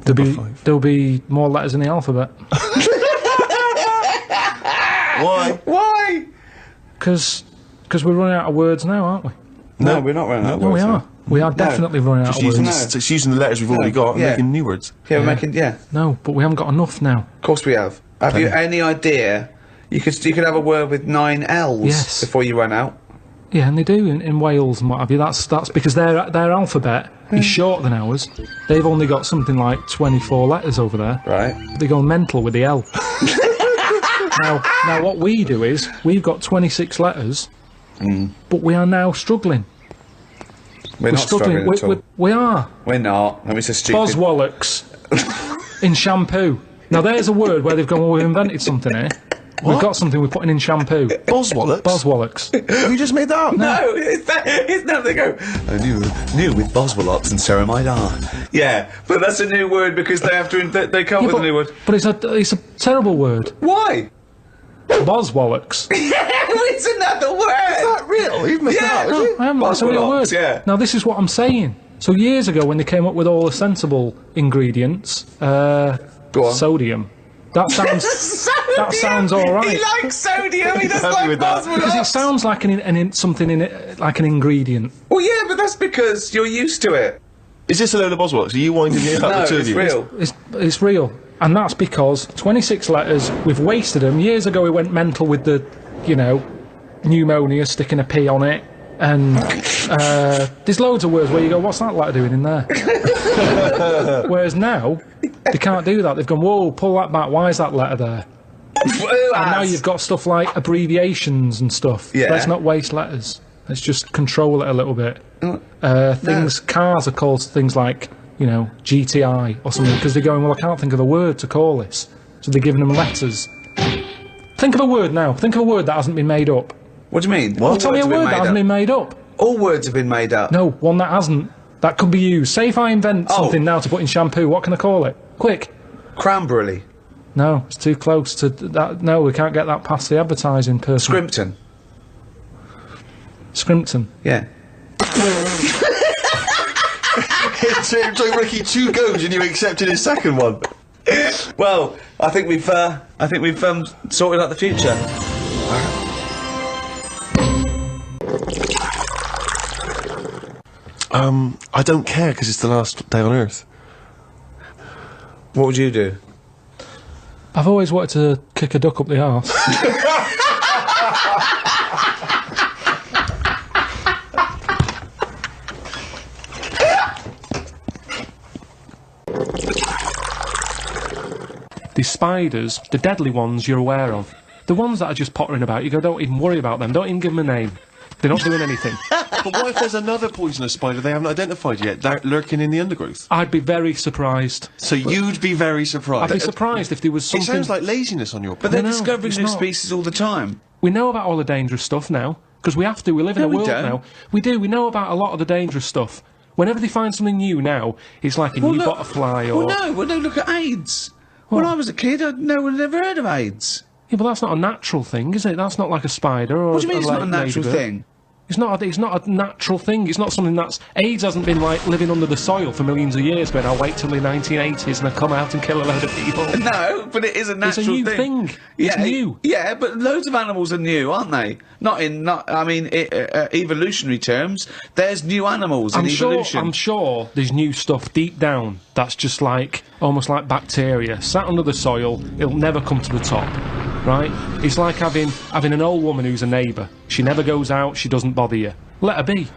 There'll be more letters in the alphabet. Why? Why? Because we're running out of words now, aren't we? No, we're not running out of No, we words are. now. We are definitely running out Just of using, words. No. just using the letters we've already got and yeah. making new words. Yeah, we're making, yeah. No, but we haven't got enough now. Of course we have. Have you any idea? You could have a word with 9 L's Yes. before you run out. Yeah, and they do in Wales and what have you. That's because their alphabet is shorter than ours. They've only got something like 24 letters over there. Right. They go mental with the L. now what we do is we've got 26 letters, but we are now struggling. We're not struggling at all. We are. We're not. I mean, it's a stupid... Boswallocks in shampoo. Now there's a word where they've gone, well, we've invented something here. We've got something we're putting in shampoo. Boswallocks? Boswallocks. Have you just made that up? No, it's not. They go, I knew with Boswellops and ceramide R. Yeah, but that's a new word because they have to. They come up with a new word. But it's a terrible word. Why? Boswallocks. It's another word. Is that real? You've made No, I haven't. That's a real word. Yeah. Now this is what I'm saying. So years ago, when they came up with all the sensible ingredients, Go on. sodium. That sounds. That sounds all right. He likes sodium. He doesn't Happy like with that. Because it Boswellops. sounds like something in it, like an ingredient. Well, yeah, but that's because you're used to it. Is this a load of Boswallocks? Are you winding me up? No, the two of it's you? real. It's real, and that's because 26 letters. We've wasted them. Years ago, we went mental with the, pneumonia, sticking a P on it, and there's loads of words where you go, what's that letter doing in there? Whereas now, they can't do that. They've gone, whoa, pull that back. Why is that letter there? And now you've got stuff like abbreviations and stuff. Yeah. Let's not waste letters. Let's just control it a little bit. Cars are called things like, GTI or something, because they're going, well, I can't think of a word to call this. So they're giving them letters. Think of a word now. Think of a word that hasn't been made up. What do you mean? Well, tell me a word that hasn't been made up. All words have been made up. No, one that hasn't. That could be used. Say if I invent something now to put in shampoo, what can I call it? Quick. Cranberry. No, it's too close to that. No, we can't get that past the advertising person. Scrimpton. Scrimpton. Yeah. It took Ricky 2 goes and you accepted his second one. Well, I think we've sorted out the future. I don't care because it's the last day on Earth. What would you do? I've always wanted to kick a duck up the arse. These spiders, the deadly ones you're aware of, the ones that are just pottering about, you go, don't even worry about them, don't even give them a name. They're not doing anything. But what if there's another poisonous spider they haven't identified yet, lurking in the undergrowth? I'd be very surprised. So you'd be very surprised. I'd be surprised if there was It something... sounds like laziness on your But part. they're No, discovering it's new not. species all the time. We know about all the dangerous stuff now, because we have to. We live in No, a we world don't. now. We do. We know about a lot of the dangerous stuff. Whenever they find something new now, it's like a new look- butterfly or... Well, no, look at AIDS. When I was a kid, no one had ever heard of AIDS. Yeah, but that's not a natural thing, is it? That's not like a spider or What do you mean it's not a natural ladybird. thing? It's not a natural thing. It's not something that's... AIDS hasn't been, like, living under the soil for millions of years, going, I'll wait till the 1980s and I'll come out and kill a load of people. No, but it is a natural new thing. It's new. Yeah, but loads of animals are new, aren't they? Evolutionary terms. There's new animals in evolution. I'm sure there's new stuff deep down that's just like, almost like bacteria, sat under the soil, it'll never come to the top, right? It's like having an old woman who's a neighbour. She never goes out, she doesn't bother you. Let her be.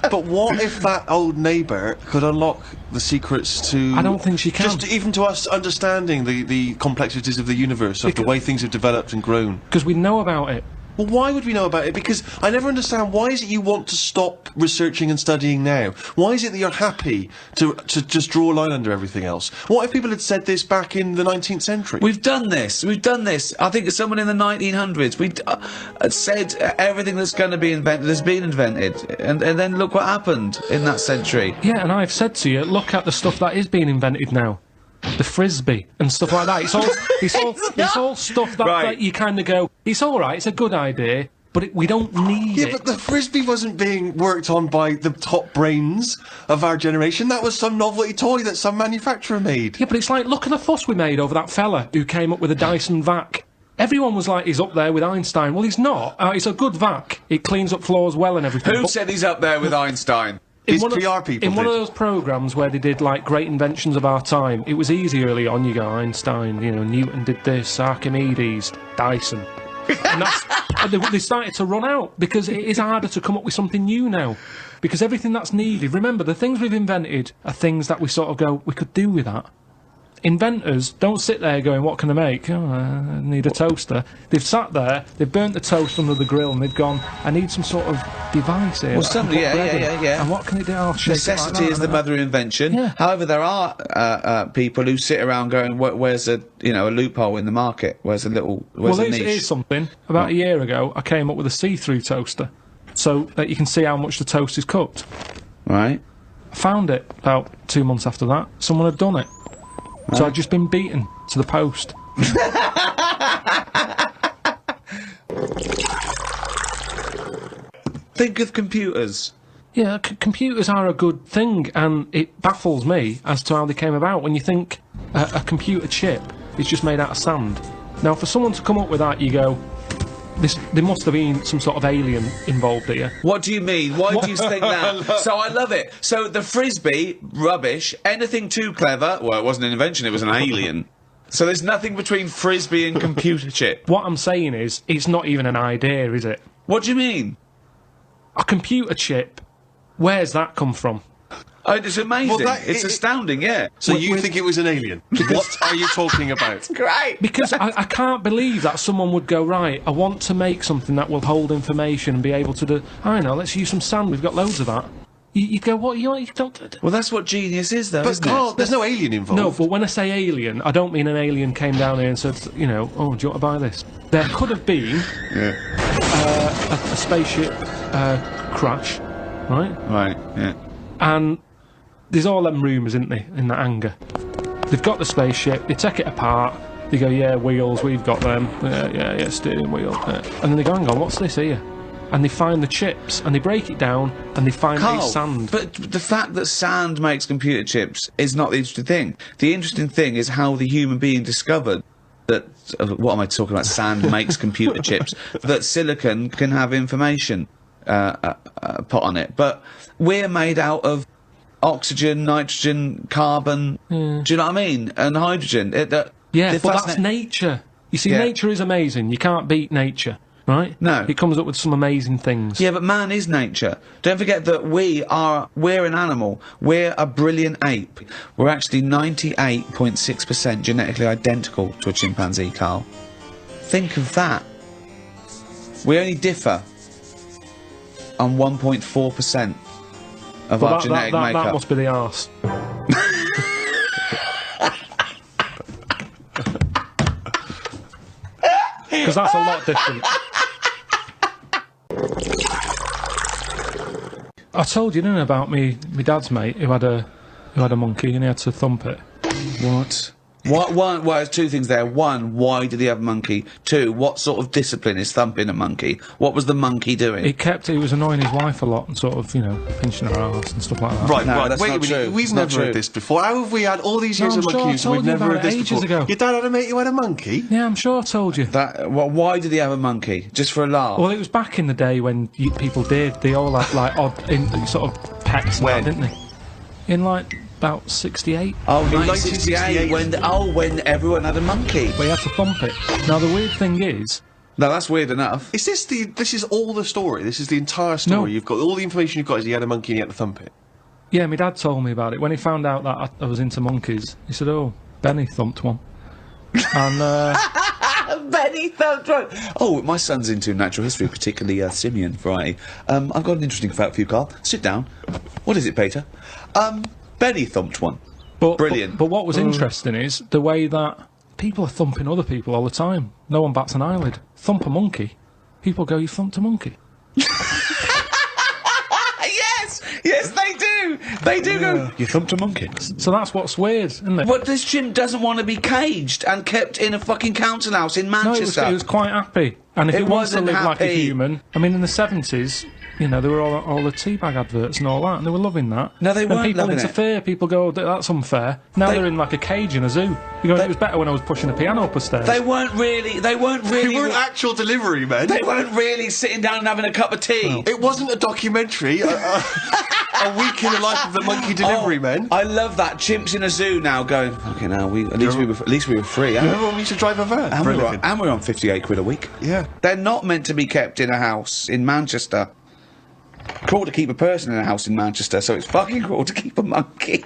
But what if that old neighbour could unlock the secrets to... I don't think she can. Just even to us understanding the complexities of the universe, of the way things have developed and grown. Because we know about it. Well, why would we know about it? Because I never understand, why is it you want to stop researching and studying now? Why is it that you're happy to just draw a line under everything else? What if people had said this back in the 19th century? We've done this. I think someone in the 1900s, said everything that's going to be invented has been invented. And then look what happened in that century. Yeah, and I've said to you, look at the stuff that is being invented now. The frisbee and stuff like that. It's all stuff that you kind of go, it's all right, it's a good idea, but we don't need it. Yeah, but the frisbee wasn't being worked on by the top brains of our generation. That was some novelty toy that some manufacturer made. Yeah, but it's like, look at the fuss we made over that fella who came up with a Dyson vac. Everyone was like, he's up there with Einstein. Well, he's not. It's a good vac. It cleans up floors well and everything. Who said he's up there with Einstein? His PR people In one of those programmes where they did, like, great inventions of our time, it was easy early on. You go, Einstein, you know, Newton did this, Archimedes, Dyson. And they started to run out, because it is harder to come up with something new now. Because everything that's needed... Remember, the things we've invented are things that we sort of go, we could do with that. Inventors don't sit there going, what can I make? Oh, I need a toaster. They've sat there, they've burnt the toast under the grill, and they've gone, I need some sort of device here. Well, somebody, yeah. And what can it do? I'll shake Necessity it like that, is the mother of invention. Yeah. However, there are people who sit around going, where's a loophole in the market? Where's a niche? Here's something. About a year ago, I came up with a see-through toaster, so that you can see how much the toast is cooked. Right. I found it about 2 months after that. Someone had done it. So I'd just been beaten to the post. Think of computers. Yeah, computers are a good thing, and it baffles me as to how they came about. When you think a computer chip is just made out of sand. Now, for someone to come up with that, you go, there must have been some sort of alien involved here. What do you mean? Why do you think that? So I love it. So the frisbee, rubbish. Anything too clever? Well, it wasn't an invention, it was an alien. So there's nothing between frisbee and computer chip. What I'm saying is, it's not even an idea, is it? What do you mean? A computer chip, where's that come from? Oh, it's amazing. Well, it's astounding, yeah. So you think it was an alien? What are you talking about? Great. Because I can't believe that someone would go, right, I want to make something that will hold information and be able to do... I don't know, let's use some sand, we've got loads of that. You go, what, you don't... Well, that's what genius is, though, But isn't Karl, it? there's no alien involved. No, but when I say alien, I don't mean an alien came down here and said, you know, oh, do you want to buy this? There could have been a spaceship crash, right? Right, yeah. And there's all them rumours, isn't there, in that hangar. They've got the spaceship, they take it apart, they go, yeah, wheels, we've got them, yeah, steering wheel. And then they go, hang on, what's this here? And they find the chips, and they break it down, and they find Karl, it's sand. But the fact that sand makes computer chips is not the interesting thing. The interesting thing is how the human being discovered that, what am I talking about, sand makes computer chips, that silicon can have information put on it. But we're made out of oxygen, nitrogen, carbon, do you know what I mean? And hydrogen. Yeah, but that's nature. You see, nature is amazing. You can't beat nature, right? No. It comes up with some amazing things. Yeah, but man is nature. Don't forget that we're an animal. We're a brilliant ape. We're actually 98.6% genetically identical to a chimpanzee, Karl. Think of that. We only differ on 1.4% of our genetic makeup. That must be the arse. Because that's a lot different. I told you, didn't I, about me dad's mate who had a monkey and he had to thump it. What? Well, there's two things there. One, why did he have a monkey? Two, what sort of discipline is thumping a monkey? What was the monkey doing? He was annoying his wife a lot and sort of, you know, pinching her arse and stuff like that. Right, No, right. that's Wait not a minute. true. We've It's not never heard true. this before. How have we had all these years No, of I'm sure I monkeys and told we've you never about heard this it ages before? ago. Your dad had a mate who had a monkey? Yeah, I'm sure I told you. Why did he have a monkey? Just for a laugh? Well, it was back in the day when people did. They all had, like, odd sort of pets and When? that, didn't they? In, like, about 68. Oh, 1968. 1968, when everyone had a monkey. But he had to thump it. Now, the weird thing is, No, that's weird enough. Is this this is all the story? This is the entire story? No. You've got all the information you've got is he had a monkey and he had to thump it. Yeah, my dad told me about it. When he found out that I was into monkeys, he said, oh, Benny thumped one. And, Benny thumped one. Oh, my son's into natural history, particularly simian variety. I've got an interesting fact for you, Carl. Sit down. What is it, Peter? Benny thumped one. Brilliant. But what was interesting is the way that people are thumping other people all the time. No one bats an eyelid. Thump a monkey. People go, you thumped a monkey. Yes, they do. They do go, you thumped a monkey. So that's what's weird, isn't it? But this chimp doesn't want to be caged and kept in a fucking council house in No, Manchester. it was quite happy. And if It it wants to wasn't live like a happy. human, I mean, in the 70s, you know, there were all the teabag adverts and all that, and they were loving that. No, they and weren't people loving it. interfere, people go, that's unfair. Now They- they're in like a cage in a zoo. You go, it was better when I was pushing a piano up the stairs. They weren't really. They weren't actual delivery men. They weren't really sitting down and having a cup of tea. It wasn't a documentary. A week in the life of the monkey delivery men. I love that. Chimps in a zoo now going, okay, now at least we were free. Remember when we used to drive a van? And we're on 58 quid a week. Yeah. They're not meant to be kept in a house in Manchester. Cruel to keep a person in a house in Manchester, so it's fucking cruel to keep a monkey.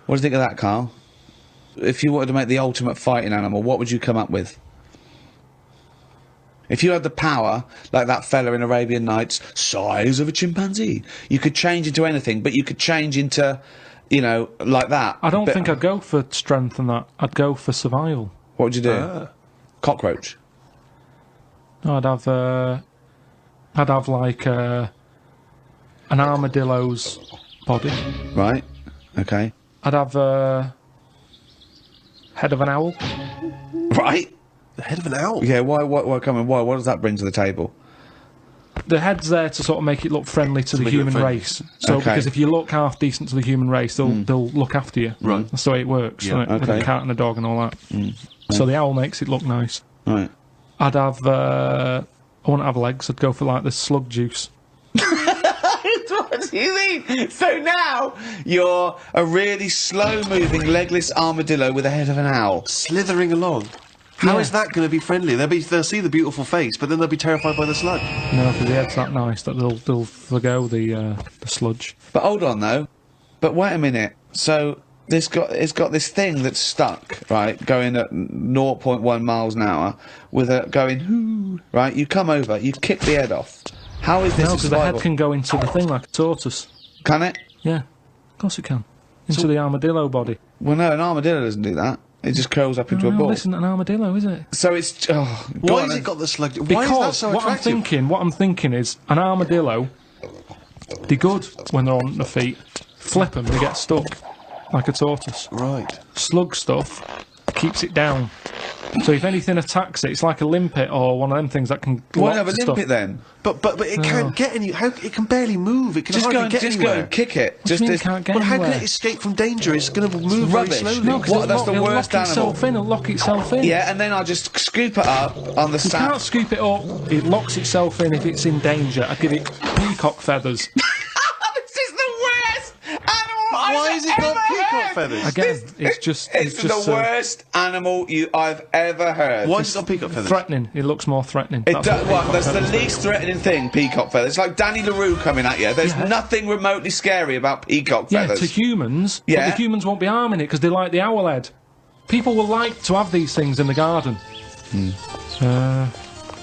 What do you think of that, Carl? If you wanted to make the ultimate fighting animal, what would you come up with? If you had the power, like that fella in Arabian Nights, size of a chimpanzee, you could change into anything, but you could change into, you know, like that. I don't But think I'd go for strength and that. I'd go for survival. What would you do? Cockroach. No, I'd have like an armadillo's body. Right. Okay. I'd have head of an owl. Right. The head of an owl. Yeah. Why? What does that bring to the table? The head's there to sort of make it look friendly to the make it human friendly. race. So Okay. because if you look half decent to the human race, they'll look after you. Right. That's the way it works. Yeah. Right? With Okay. a cat and a dog and all that. So the owl makes it look nice. Right. I'd have. I wouldn't have legs. I'd go for like the slug juice. What do you mean? So now you're a really slow-moving, legless armadillo with the head of an owl. Slithering along. How Yeah. is that going to be friendly? They'll see the beautiful face, but then they'll be terrified by the slug. No, because the head's that nice that they'll forgo the sludge. But hold on though. But wait a minute. So it's got this thing that's stuck, right, going at 0.1 miles an hour, with a going hoo, right. You come over, you kick the head off. How is this No, a because the survival? head can go into the thing like a tortoise. Can it? Yeah, of course it can. Into the armadillo body. Well, no, an armadillo doesn't do that. It just curls up into a No, ball. this isn't an armadillo, is it? So it's go Why on has then. it got the slug? Why is that Because so what attractive? I'm thinking is an armadillo. They're good when they're on their feet. Flip them, they get stuck like a tortoise. Right. Slug stuff keeps it down. So if anything attacks it, it's like a limpet or one of them things that can. Why lock have a stuff. limpet then? But it can't get any. How it can barely move. It can Just hardly go and get just anywhere. go and kick it. What do you mean it can't get Well, how anywhere? can it escape from danger? It's going to move Rubbish. very slowly. No, 'cause What, it'll that's lock, the it'll worst lock itself animal. in. It'll lock itself in. Yeah, and then I'll just scoop it up on the You sand. can't scoop it up. It locks itself in if it's in danger. I'd give it peacock feathers. This is the worst animal Why I've has it got ever peacock heard. feathers? Again, it's just the worst animal I've ever heard. Why has it got peacock feathers? threatening. It looks more threatening. It That's does, what peacock that's the feathers do. least threatening thing, peacock feathers. It's like Danny LaRue coming at you. There's Yeah. nothing remotely scary about peacock Yeah, feathers. to humans, Yeah. but the humans won't be harming it because they like the owl head. People will like to have these things in the garden.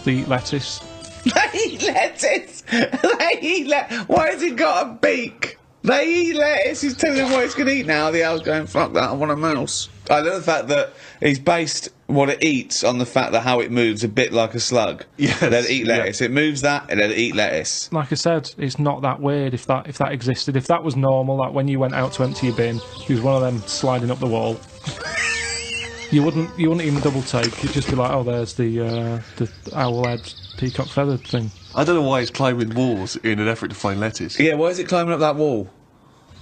They eat lettuce. They eat lettuce. They eat Why has it got a beak? They eat lettuce. He's telling them what it's going to eat now. The owl's going, fuck that, I want a mouse. I love the fact that he's based what it eats on the fact that how it moves a bit like a slug. Yes, Let it eat yeah. lettuce. It moves that and let it eat lettuce. Like I said, it's not that weird if that existed. If that was normal, like when you went out to empty your bin, he was one of them sliding up the wall. You wouldn't even double take. You'd just be like, oh, there's the owl head peacock feathered thing. I don't know why it's climbing walls in an effort to find lettuce. Yeah, why is it climbing up that wall?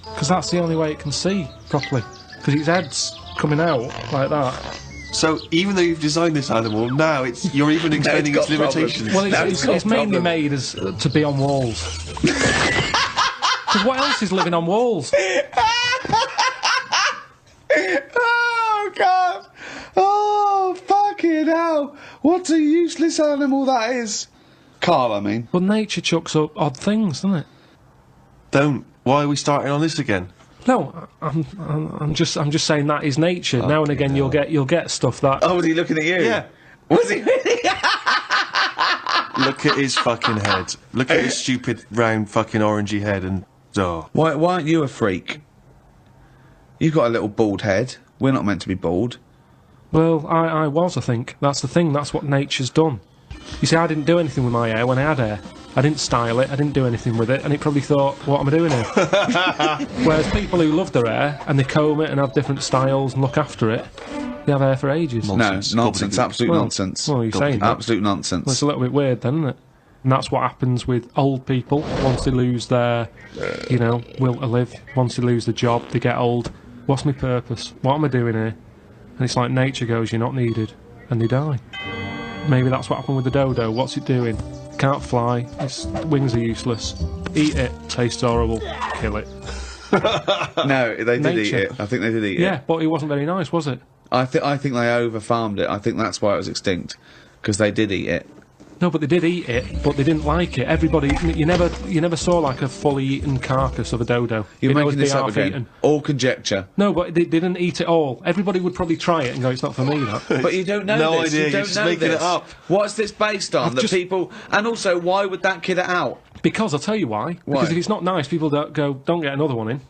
Because that's the only way it can see properly. Because its head's coming out like that. So even though you've designed this animal, now you're even explaining got its limitations. Well, No, it's it's got a mainly problem. made as to be on walls. Because what else is living on walls? Oh, God. Oh. Fucking hell! What a useless animal that is! Karl, I mean. Well, nature chucks up odd things, doesn't it? Don't. Why are we starting on this again? No, I'm just saying that is nature. Now and again, you'll get stuff that. Oh, was he looking at you? Yeah. Was he really? Look at his fucking head. Look at his stupid, round, fucking orangey head and... Oh. Why aren't you a freak? You've got a little bald head. We're not meant to be bald. Well, I was, I think. That's the thing. That's what nature's done. You see, I didn't do anything with my hair when I had hair. I didn't style it, I didn't do anything with it, and it probably thought, what am I doing here? Whereas people who love their hair, and they comb it and have different styles and look after it, they have hair for ages. Nonsense. No, nonsense, absolute nonsense. Well, you're saying that. Absolute nonsense. Well, it's a little bit weird then, isn't it? And that's what happens with old people. Once they lose their, will to live, once they lose the job, they get old. What's my purpose? What am I doing here? And it's like nature goes, you're not needed, and they die. Maybe that's what happened with the dodo. What's it doing? Can't fly, its wings are useless. Eat it, tastes horrible, kill it. No, they did eat Nature. it. I think they did eat it. Yeah, but it wasn't very nice, was it? I think they over-farmed it. I think that's why it was extinct. Because they did eat it. No, but they did eat it, but they didn't like it. Everybody, you never saw like a fully eaten carcass of a dodo. You're It making would be this up again. half-eaten. All conjecture. No, but they didn't eat it all. Everybody would probably try it and go, it's not for me, that. But you don't know No this. idea, You you're don't just know making this. it up. What's this based on? I've That just- people... And also, why would that kid it out? Because I'll tell you why. Why? Because if it's not nice, people don't get another one in.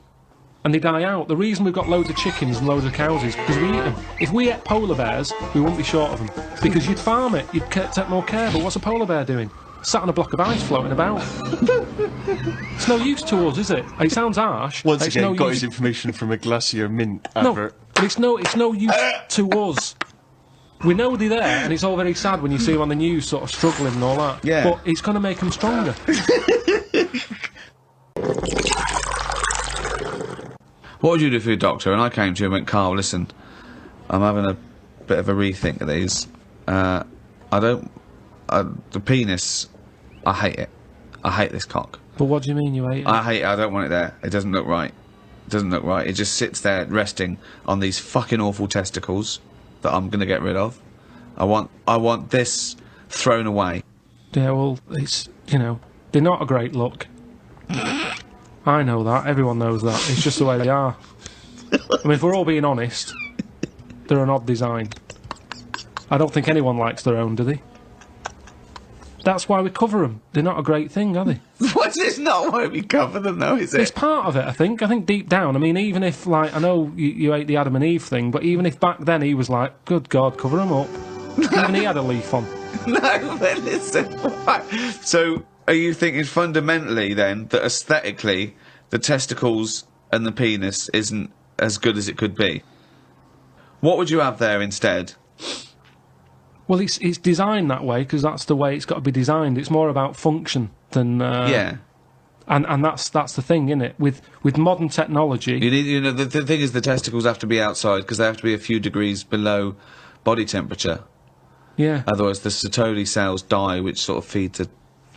And they die out. The reason we've got loads of chickens and loads of cows is because we eat them. If we ate polar bears, we wouldn't be short of them. Because you'd farm it, you'd take more care, but what's a polar bear doing? Sat on a block of ice floating about. It's no use to us, is it? It sounds harsh. Once It's again, no got use- his information from a Glacier Mint No, advert. but it's no use to us. We know they're there, and it's all very sad when you see them on the news sort of struggling and all that. Yeah. But it's going to make them stronger. What would you do for your doctor? And I came to you and went, Karl, listen, I'm having a bit of a rethink of these. The penis, I hate it. I hate this cock. But what do you mean you hate it? I hate it. I don't want it there. It doesn't look right. It doesn't look right. It just sits there resting on these fucking awful testicles that I'm going to get rid of. I want this thrown away. Yeah, well, it's, they're not a great look. I know that. Everyone knows that. It's just the way they are. I mean, if we're all being honest, they're an odd design. I don't think anyone likes their own, do they? That's why we cover them. They're not a great thing, are they? What's this not why we cover them though, is It's it? part of it, I think. I think deep down, I mean, even if, like, I know you ate the Adam and Eve thing, but even if back then he was like, good God, cover them up. Even he had a leaf on. No, but listen. Right. So, are you thinking fundamentally then that aesthetically the testicles and the penis isn't as good as it could be? What would you have there instead? Well, it's designed that way because that's the way it's got to be designed. It's more about function than Yeah. and that's the thing, isn't it? With modern technology, You need, the thing is the testicles have to be outside because they have to be a few degrees below body temperature. yeah. Otherwise, the Sertoli cells die, which sort of feed the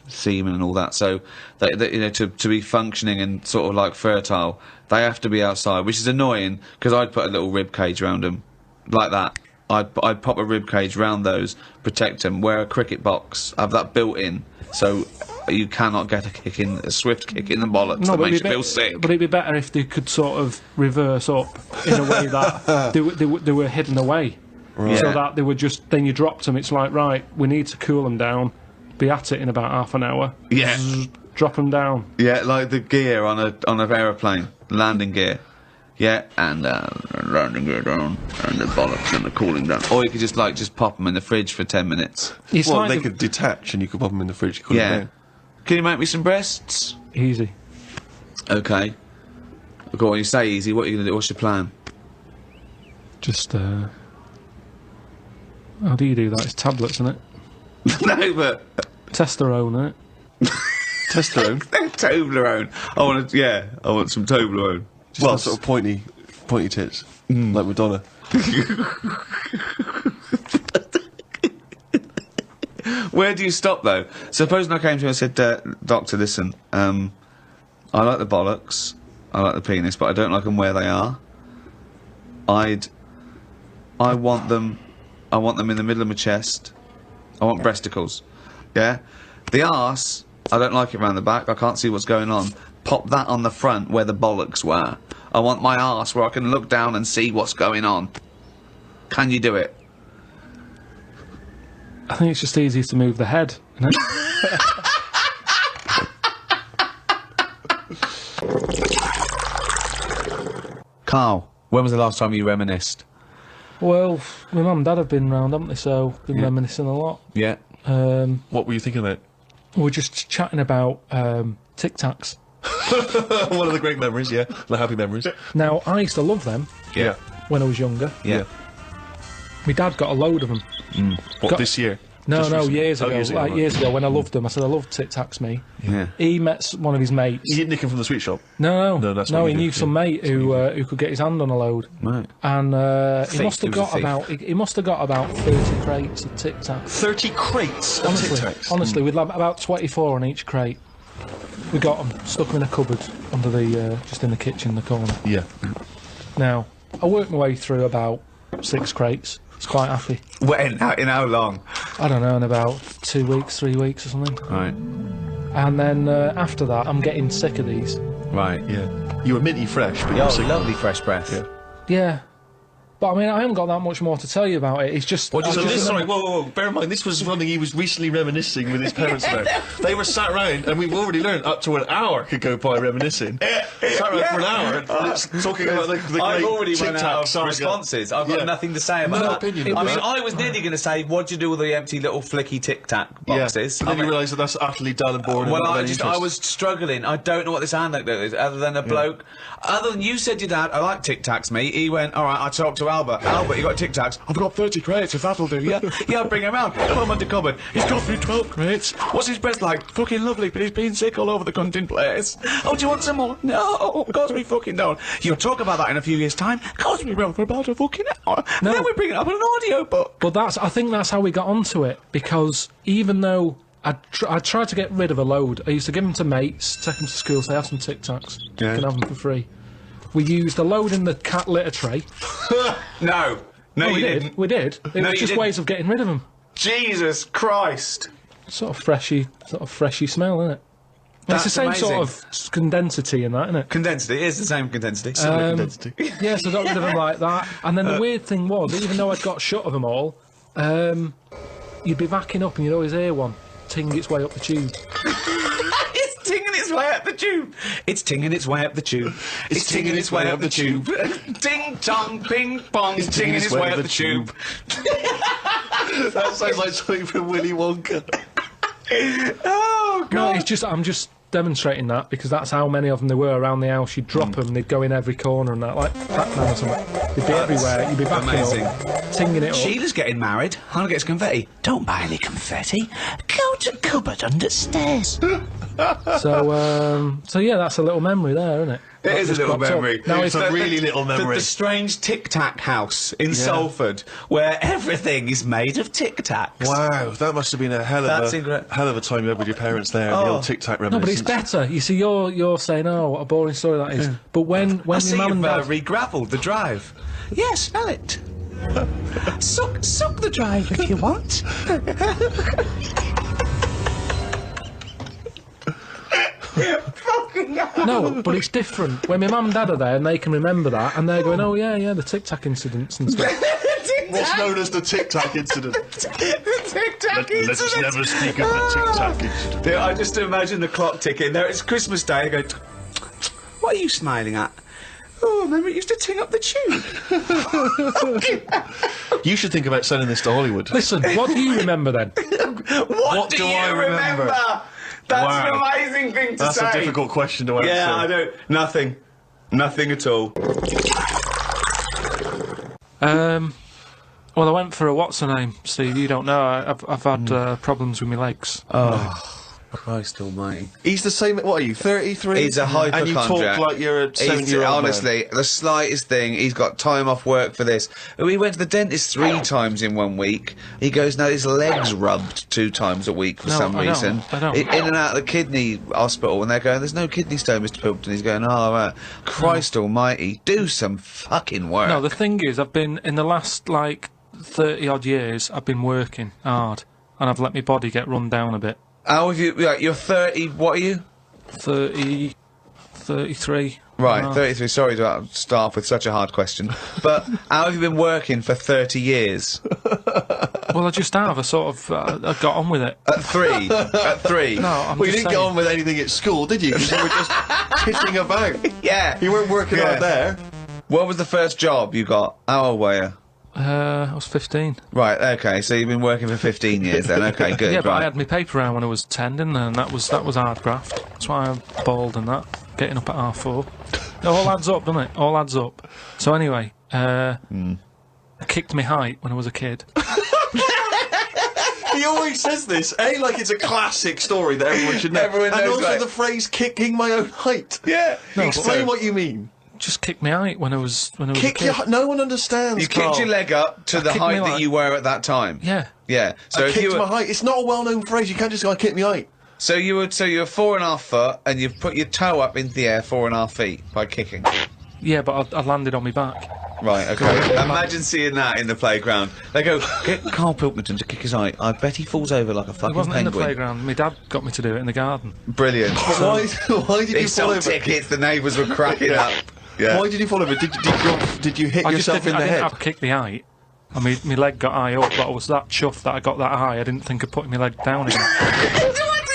semen and all that. So, to be functioning and sort of like fertile, they have to be outside, which is annoying because I'd put a little rib cage around them, like that. I'd pop a rib cage round those, protect them, wear a cricket box, have that built in, so you cannot get a swift kick in the bollocks that makes you feel sick. But it'd be better if they could sort of reverse up in a way that they were hidden away. Right. So Yeah. that they were just, then you dropped them, it's like, right, we need to cool them down, be at it in about half an hour, Yeah. drop them down. Yeah, like the gear on an aeroplane, landing gear. Yeah, and landing gear down, and the bollocks and the cooling down. Or you could just pop them in the fridge for 10 minutes. It's Well, like they the- could detach and you could pop them in the fridge. Cool Yeah. it down. Can you make me some breasts? Easy. Okay. Go on, you say easy. What are you going to do? What's your plan? Just, how do you do that? It's tablets, isn't it? No, but Testosterone, isn't it? Testosterone. Toblerone. I want some Toblerone. Well, sort of pointy tits, like Madonna. Where do you stop though? Supposing I came to you and said, Doctor, listen, I like the bollocks, I like the penis, but I don't like them where they are. I want them I want them in the middle of my chest. I want breasticles. Yeah? The arse, I don't like it round the back. I can't see what's going on. Pop that on the front where the bollocks were. I want my arse where I can look down and see what's going on. Can you do it? I think it's just easier to move the head, isn't it? Carl, when was the last time you reminisced? Well, my mum and dad have been round, haven't they? So been reminiscing a lot. Yeah. What were you thinking about? We're just chatting about Tic Tacs. One of the great memories, yeah. The happy memories. Now, I used to love them Yeah. when I was younger. Yeah. My dad got a load of them. What, this year? No, Just no, recently? years Oh, ago. years ago, Like right. years ago when I loved them. I said I loved Tic Tacs, me. Yeah. He met one of his mates. You didn't nick him from the sweet shop? No, No, that's what he you knew do, some yeah. mate who could get his hand on a load. Right. And he Thief, must he have was a got thief. about he must have got about 30 crates of Tic Tacs. 30 crates of Tic Tacs. Honestly, we'd have about 24 on each crate. We got them, stuck them in a cupboard under the just in the kitchen, in the corner. Yeah. Now, I worked my way through about 6 crates. I was quite happy. When? In how long? I don't know, in about 2 weeks, 3 weeks or something. Right. And then after that, I'm getting sick of these. Right. Yeah. You were minty fresh, but you Oh, were sick. lovely fresh breath. Yeah. Yeah. But I mean, I haven't got that much more to tell you about it. It's just. What do you So Just this, remember- sorry, whoa. Bear in mind, this was something he was recently reminiscing with his parents about. They were sat around, and we've already learned up to an hour could go by reminiscing. Sat around for an hour, talking about the I've great already Tic run Tac out of saga. responses. I've got Yeah. nothing to say about No that. opinion I on mean, that. I was nearly going to say, what do you do with the empty little flicky Tic Tac boxes? Yeah. And then you realise that that's utterly dull and boring. Well, and not I of any interest. was struggling. I don't know what this anecdote is, other than a bloke. Other than you said your dad, I like Tic Tacs, me. He went, all right, I talked to Albert. Albert, you got Tic Tacs? I've got 30 crates, if that'll do, yeah? Yeah, bring him round. Put him under cupboard. He's got through 12 crates. What's his breath like? Fucking lovely, but he's been sick all over the cunting place. Oh, do you want some more? No, of course we fucking don't. You'll talk about that in a few years' time. Of course we will, for about a fucking hour. No. Then we bring it up in an audio book. But I think that's how we got onto it, because even though I tried to get rid of a load, I used to give them to mates, take them to school, say, have some Tic Tacs. Yeah. You can have them for free. We used a load in the cat litter tray. No. No, we you did. didn't. We did. It No, was you just didn't. ways of getting rid of them. Jesus Christ. Sort of freshy smell, isn't it? It's the That's same amazing. sort of condensity in that, isn't it? Condensity, it is the same condensity. Condensity. Yeah, so I got rid of them like that. And then the weird thing was, even though I'd got shut of them all, you'd be backing up and you'd always hear one ting its way up the tube. It's tinging its way up the tube. It's tinging its way up the tube. It's tinging its way up the tube. Ting tong ping pong. It's tinging its way up the tube. That sounds like something from Willy Wonka. Oh No, God. it's just I'm just demonstrating that because that's how many of them there were around the house. You'd drop them, they'd go in every corner and that, like Pac-Man or something. They'd be everywhere. You'd be backing amazing. up, tinging it up. Sheila's getting married. Hannah gets confetti. Don't buy any confetti. Go to cupboard under stairs. So yeah, that's a little memory there, isn't it? It is a little memory. Now It's a really little memory. The strange Tic Tac house in Salford, where everything is made of Tic Tacs. Wow, that must have been a hell That's of a time you had with your parents there. The Oh. old Tic Tac No, but it's reminiscence. better. You see, you're saying, oh, what a boring story that is. But when I your see mum you've and dad, re-gravelled the drive. Yes, smell it. suck the drive if you want. no, but it's different. When my mum and dad are there and they can remember that, and they're going, oh yeah, the Tic Tac incidents and stuff. What's known as the Tic Tac incident. The Tic Tac Let us never speak of the Tic Tac incident. Yeah, I just imagine the clock ticking. There, it's Christmas Day. I go, what are you smiling at? Oh, remember it used to ting up the tube. You should think about selling this to Hollywood. Listen, what do you remember then? What do do I you remember? That's Wow. an amazing thing to That's say. a difficult question to answer. Yeah, I don't. Nothing. Nothing at all. Well, I went for a what's her name, Steve. You don't know. I've had problems with my legs. Christ almighty. He's the same. What are you? 33. He's a And you hypochondriac. talk like you're a 70-year-old. Honestly, the slightest thing, he's got time off work for this. We went to the dentist 3 times in 1 week. He goes, now his leg's rubbed 2 times a week for No, some I don't. reason. I don't. In and out of the kidney hospital, and they're going, there's no kidney stone, Mr. Pilkington. He's going, oh, right. Christ almighty, do some fucking work. No, the thing is, I've been in the last, like, 30-odd years, I've been working hard, and I've let my body get run down a bit. How have you... Like, you're 30... What are you? 33. Right, 33. Sorry to start off with such a hard question. But how have you been working for 30 years? Well, I just have. I sort of... I got on with it. At 3? At 3? No, I'm Well, you just didn't saying. get on with anything at school, did you? 'Cause you were just kissing about. Yeah. You weren't working hard there. What was the first job you got? How old were you? I was 15. Right, okay, so you've been working for 15 years then. Okay, good, Yeah, but I right. had my paper round when I was 10, didn't I? And that was hard graft. That's why I'm bald and that. Getting up at 4:30. It all adds up, doesn't it? All adds up. So anyway, I kicked my height when I was a kid. He always says this, like it's a classic story that everyone should know. Everyone and knows, also like- the phrase "kicking my own height." Yeah. Explain what you mean. Just kicked my height when I was a Kick kid. your. No one understands. You kicked your leg up to the kicked height me that like- you were at that time. Yeah. Yeah. So I if you kicked were, my height. It's not a well-known phrase. You can't just go, "I kicked my height." so you were 4.5 foot, and you've put your toe up into the air 4.5 feet by kicking. Yeah, but I landed on my back. Right. Okay. Imagine seeing that in the playground. They go, get Karl Pilkington to kick his height. I bet he falls over like a It fucking wasn't in the penguin. playground. My dad got me to do it in the garden. Brilliant. But why did He you fall sold over? tickets. The neighbours were cracking up. Yeah. Why did you fall over? Did you hit I just yourself in didn't, the I didn't head? have kicked the height. I mean, my leg got high up, but I was that chuffed that I got that high, I didn't think of putting my leg down again. What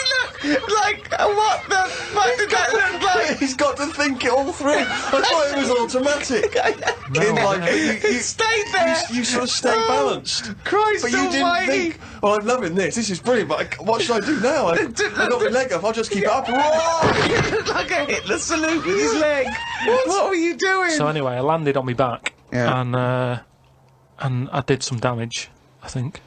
did it look like? What the fuck did that look like? He's got to think it all through. I thought it was automatic. In life, but you stayed there. You sort of stay balanced. Christ But you didn't almighty. think, well, I'm loving this. This is brilliant, but what should I do now? I got my leg up. I'll just keep it up. He looked like a Hitler salute with his leg. What were you doing? So anyway, I landed on my back, Yeah. and I did some damage, I think.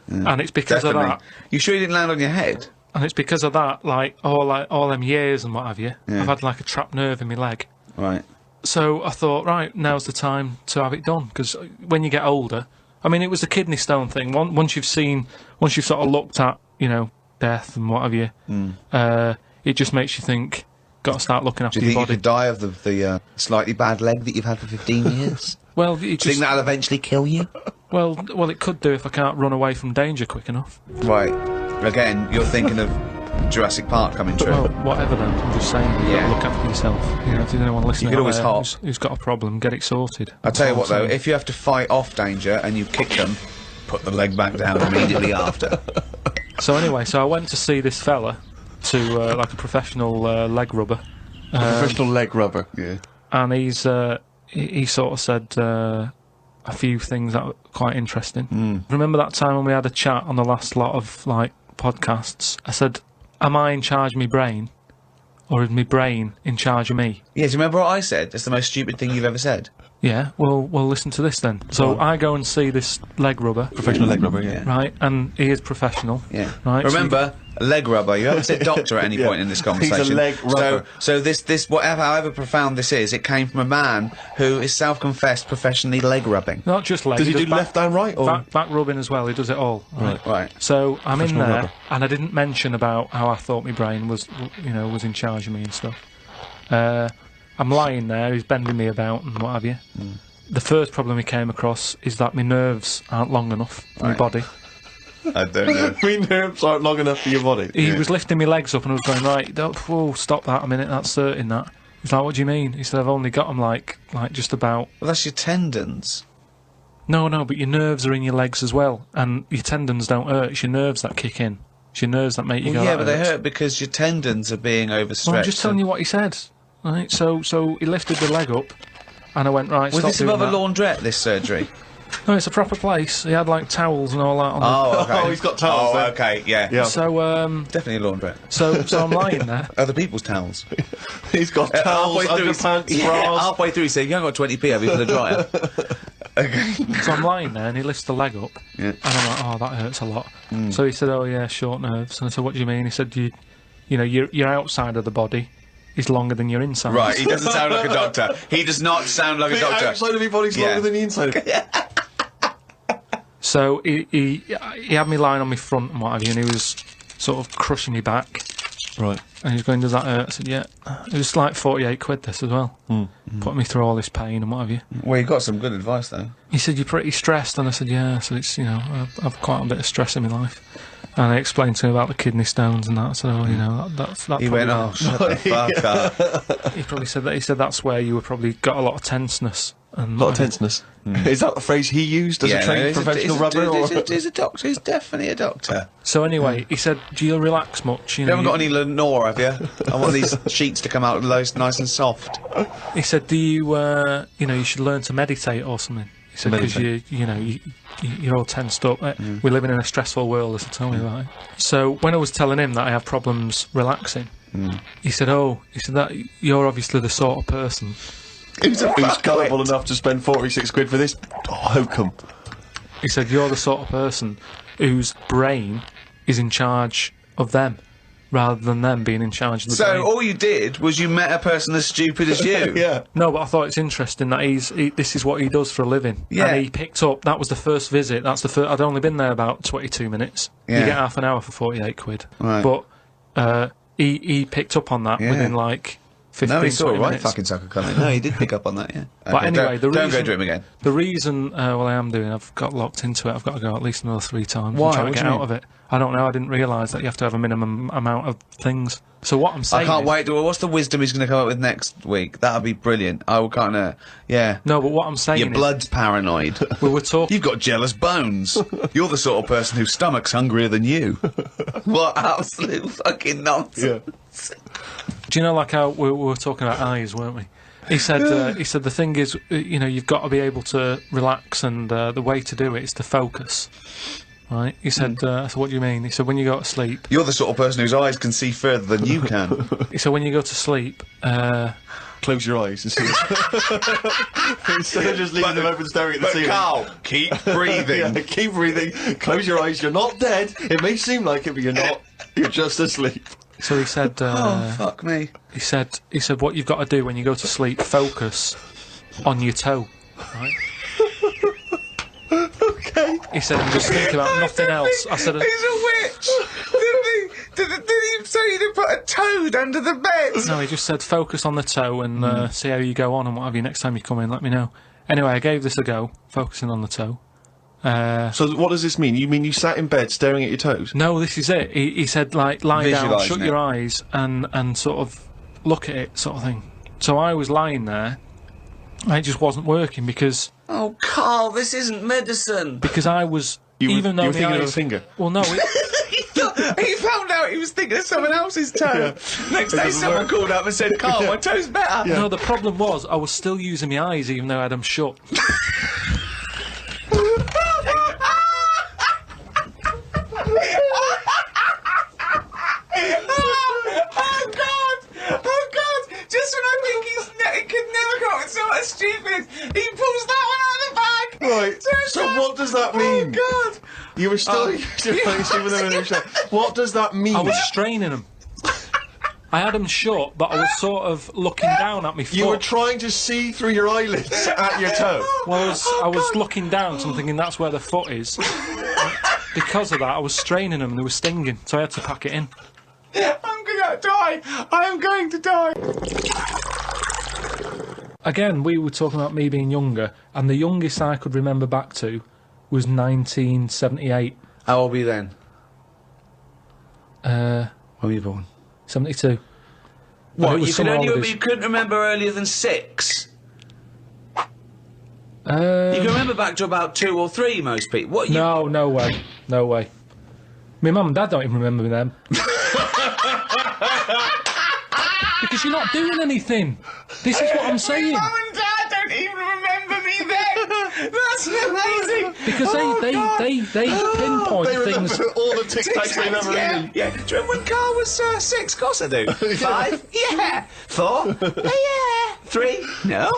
And it's because of Definitely. that. You sure you didn't land on your head? And it's because of that, like all them years and what have you. I've had like a trapped nerve in my leg. Right. So I thought, right, now's the time to have it done. Because when you get older, I mean, it was the kidney stone thing. Once you've sort of looked at, death and what have you, it just makes you think, got to start looking after Do you your think you body. could die of the slightly bad leg that you've had for 15 years? Well, it Do you just, think that'll eventually kill you? well, it could do if I can't run away from danger quick enough. Right. Again, you're thinking of Jurassic Park coming true. Well, whatever then. I'm just saying, you've got Yeah. to look after yourself. If there's anyone listening could out always there hop. who's got a problem, get it sorted. I'll tell you what That's all though, I'm saying. if you have to fight off danger and you kick them, put the leg back down immediately after. So anyway, I went to see this fella, to like a professional leg rubber, Professional leg rubber. Yeah. and he sort of said a few things that were quite interesting. Remember that time when we had a chat on the last lot of like podcasts? I said, "Am I in charge of my brain, or is my brain in charge of me?" Yeah, do you remember what I said? It's the most stupid thing you've ever said. Yeah. Well, listen to this then. So I go and see this leg rubber, Professional leg rubber, yeah. right? And he is professional. Yeah. Right. so Remember, a leg rubber. You haven't said doctor at any Yeah. point in this conversation. He's a leg rubber. So this however profound this is, it came from a man who is self-confessed professionally leg rubbing. not just leg. Does he do back, left and right, or back rubbing as well? He does it all. Right. Right. So I'm in Professional there, rubber. and I didn't mention about how I thought my brain was in charge of me and stuff. I'm lying there, he's bending me about and what have you. The first problem he came across is that my nerves aren't long enough for my Right. body. I don't know. my nerves aren't long enough for your body? He was lifting my legs up and I was going, right, whoa, stop that a minute, that's certain that. He's like, what do you mean? He said, I've only got them like just about... Well, that's your tendons. No, but your nerves are in your legs as well, and your tendons don't hurt, it's your nerves that kick in. It's your nerves that make you Well, go, yeah, that but they hurts." hurt because your tendons are being overstretched. Well, I'm just telling you what he said. Right, so he lifted the leg up, and I went, right, Was stop this doing above a that. laundrette, this surgery? No, it's a proper place. He had like towels and all that on Oh, okay. Oh, he's got towels Oh, there. okay, yeah. Yeah. So Definitely a laundrette. so I'm lying there. Other people's towels. He's got towels, underpants, yeah, bras. halfway through he said, you haven't got 20p, have you, for the dryer? Okay. So I'm lying there, and he lifts the leg up, Yeah. and I'm like, oh, that hurts a lot. So he said, oh yeah, short nerves. And I said, what do you mean? He said, your outside of the body is longer than your inside. Right, he doesn't sound like a doctor. He does not sound like a The doctor. outside of your body's Yeah. longer than the inside. So he had me lying on my front and what have you, and he was sort of crushing me back, Right. And he was going, does that hurt? I said, yeah. It was like 48 quid this as well. Putting me through all this pain and what have you. Well, you got some good advice, though. He said, you're pretty stressed. And I said, yeah. So it's, I've quite a bit of stress in my life. And I explained to him about the kidney stones and that. I said, oh, that's that. He went, oh, shut the fuck up. He probably said that. He said that's where you were probably got a lot of tenseness. And A lot of tenseness. Is that the phrase he used as a trained professional rubber? He's a doctor. He's definitely a doctor. So anyway, he said, do you relax much? You haven't got any Lenore, have you? I want these sheets to come out nice and soft. He said, do you, you should learn to meditate or something. He said, because you're all tensed up. We're living in a stressful world, as I told me about it. So when I was telling him that I have problems relaxing, he said, that you're obviously the sort of person Who's gullible enough to spend 46 quid for this hokum? He said, you're the sort of person whose brain is in charge of them, rather than them being in charge of the brain. So all you did was you met a person as stupid as you? Yeah. No, but I thought it's interesting that this is what he does for a living. Yeah. And he picked up, that was the first visit, I'd only been there about 22 minutes. Yeah. You get half an hour for 48 quid. Right. But he picked up on that within like 15, No, he saw 20 a right minutes. fucking sucker coming. No, he did pick up on that, yeah. But anyway, don't go to him again. The reason, I am doing, I've got locked into it. I've got to go at least another 3 times. Why? And try What to do get you out mean? of it. I don't know. I didn't realise that you have to have a minimum amount of things. So what I'm saying I can't is, wait. What's the wisdom he's going to come up with next week? That'll be brilliant. I will kind of, yeah. No, but what I'm saying Your is, blood's paranoid. we were talking. You've got jealous bones. You're the sort of person whose stomach's hungrier than you. What absolute fucking nonsense. Do you know, like how we were talking about eyes, weren't we? He said the thing is, you've got to be able to relax, and the way to do it is to focus. Right? He said, so what do you mean? He said, when you go to sleep... You're the sort of person whose eyes can see further than you can. He said, when you go to sleep... Close your eyes and see. Instead of just leaving them open, staring at the ceiling. Carl, keep breathing. Yeah, keep breathing. Close your eyes. You're not dead. It may seem like it, but you're not. You're just asleep. So he said... Oh, fuck me. He said, what you've got to do when you go to sleep, focus on your toe. Right? Okay. He said, and just think about nothing else. I said... He's a witch. Did he say you to put a toad under the bed? No, he just said focus on the toe and see how you go on and what have you. Next time you come in, let me know. Anyway, I gave this a go, focusing on the toe. So what does this mean? You mean you sat in bed staring at your toes? No, this is it. He said, like, lie down, Visualising shut it. your eyes and sort of look at it, sort of thing. So I was lying there, and it just wasn't working because Oh, Carl, this isn't medicine. I was... You even though were the thinking of eyes, a finger. Well, no, He found out he was thinking of someone else's toe. Next day, someone called up and said, Carl, my toe's better. no, the problem was I was still using my eyes even though I had them shut. Oh, God! Just when I think he could never come up with something stupid, he pulls that one out of the bag! Right. So what does that mean? Oh, God! You were still sleeping with them in the shot. What does that mean? I was straining them. I had them shut, but I was sort of looking down at my foot. You were trying to see through your eyelids at your toe. Well, I was looking down, so I'm thinking that's where the foot is. Because of that, I was straining them and they were stinging, so I had to pack it in. I'm gonna die! I am going to die! Again, we were talking about me being younger, and the youngest I could remember back to was 1978. How old were you then? When were you born? 72. What, you you couldn't remember earlier than 6? You can remember back to about 2 or 3, most people. What? No way. No way. My mum and dad don't even remember them. Because you're not doing anything. This is what I'm saying. Mum and Dad don't even remember me then. That's amazing. Because they pinpoint They remember things. all the Tic Tacs they've ever eaten. Yeah. Do you remember when Carl was 6? Of course I do. 5? Yeah. 4? Yeah. 3? No.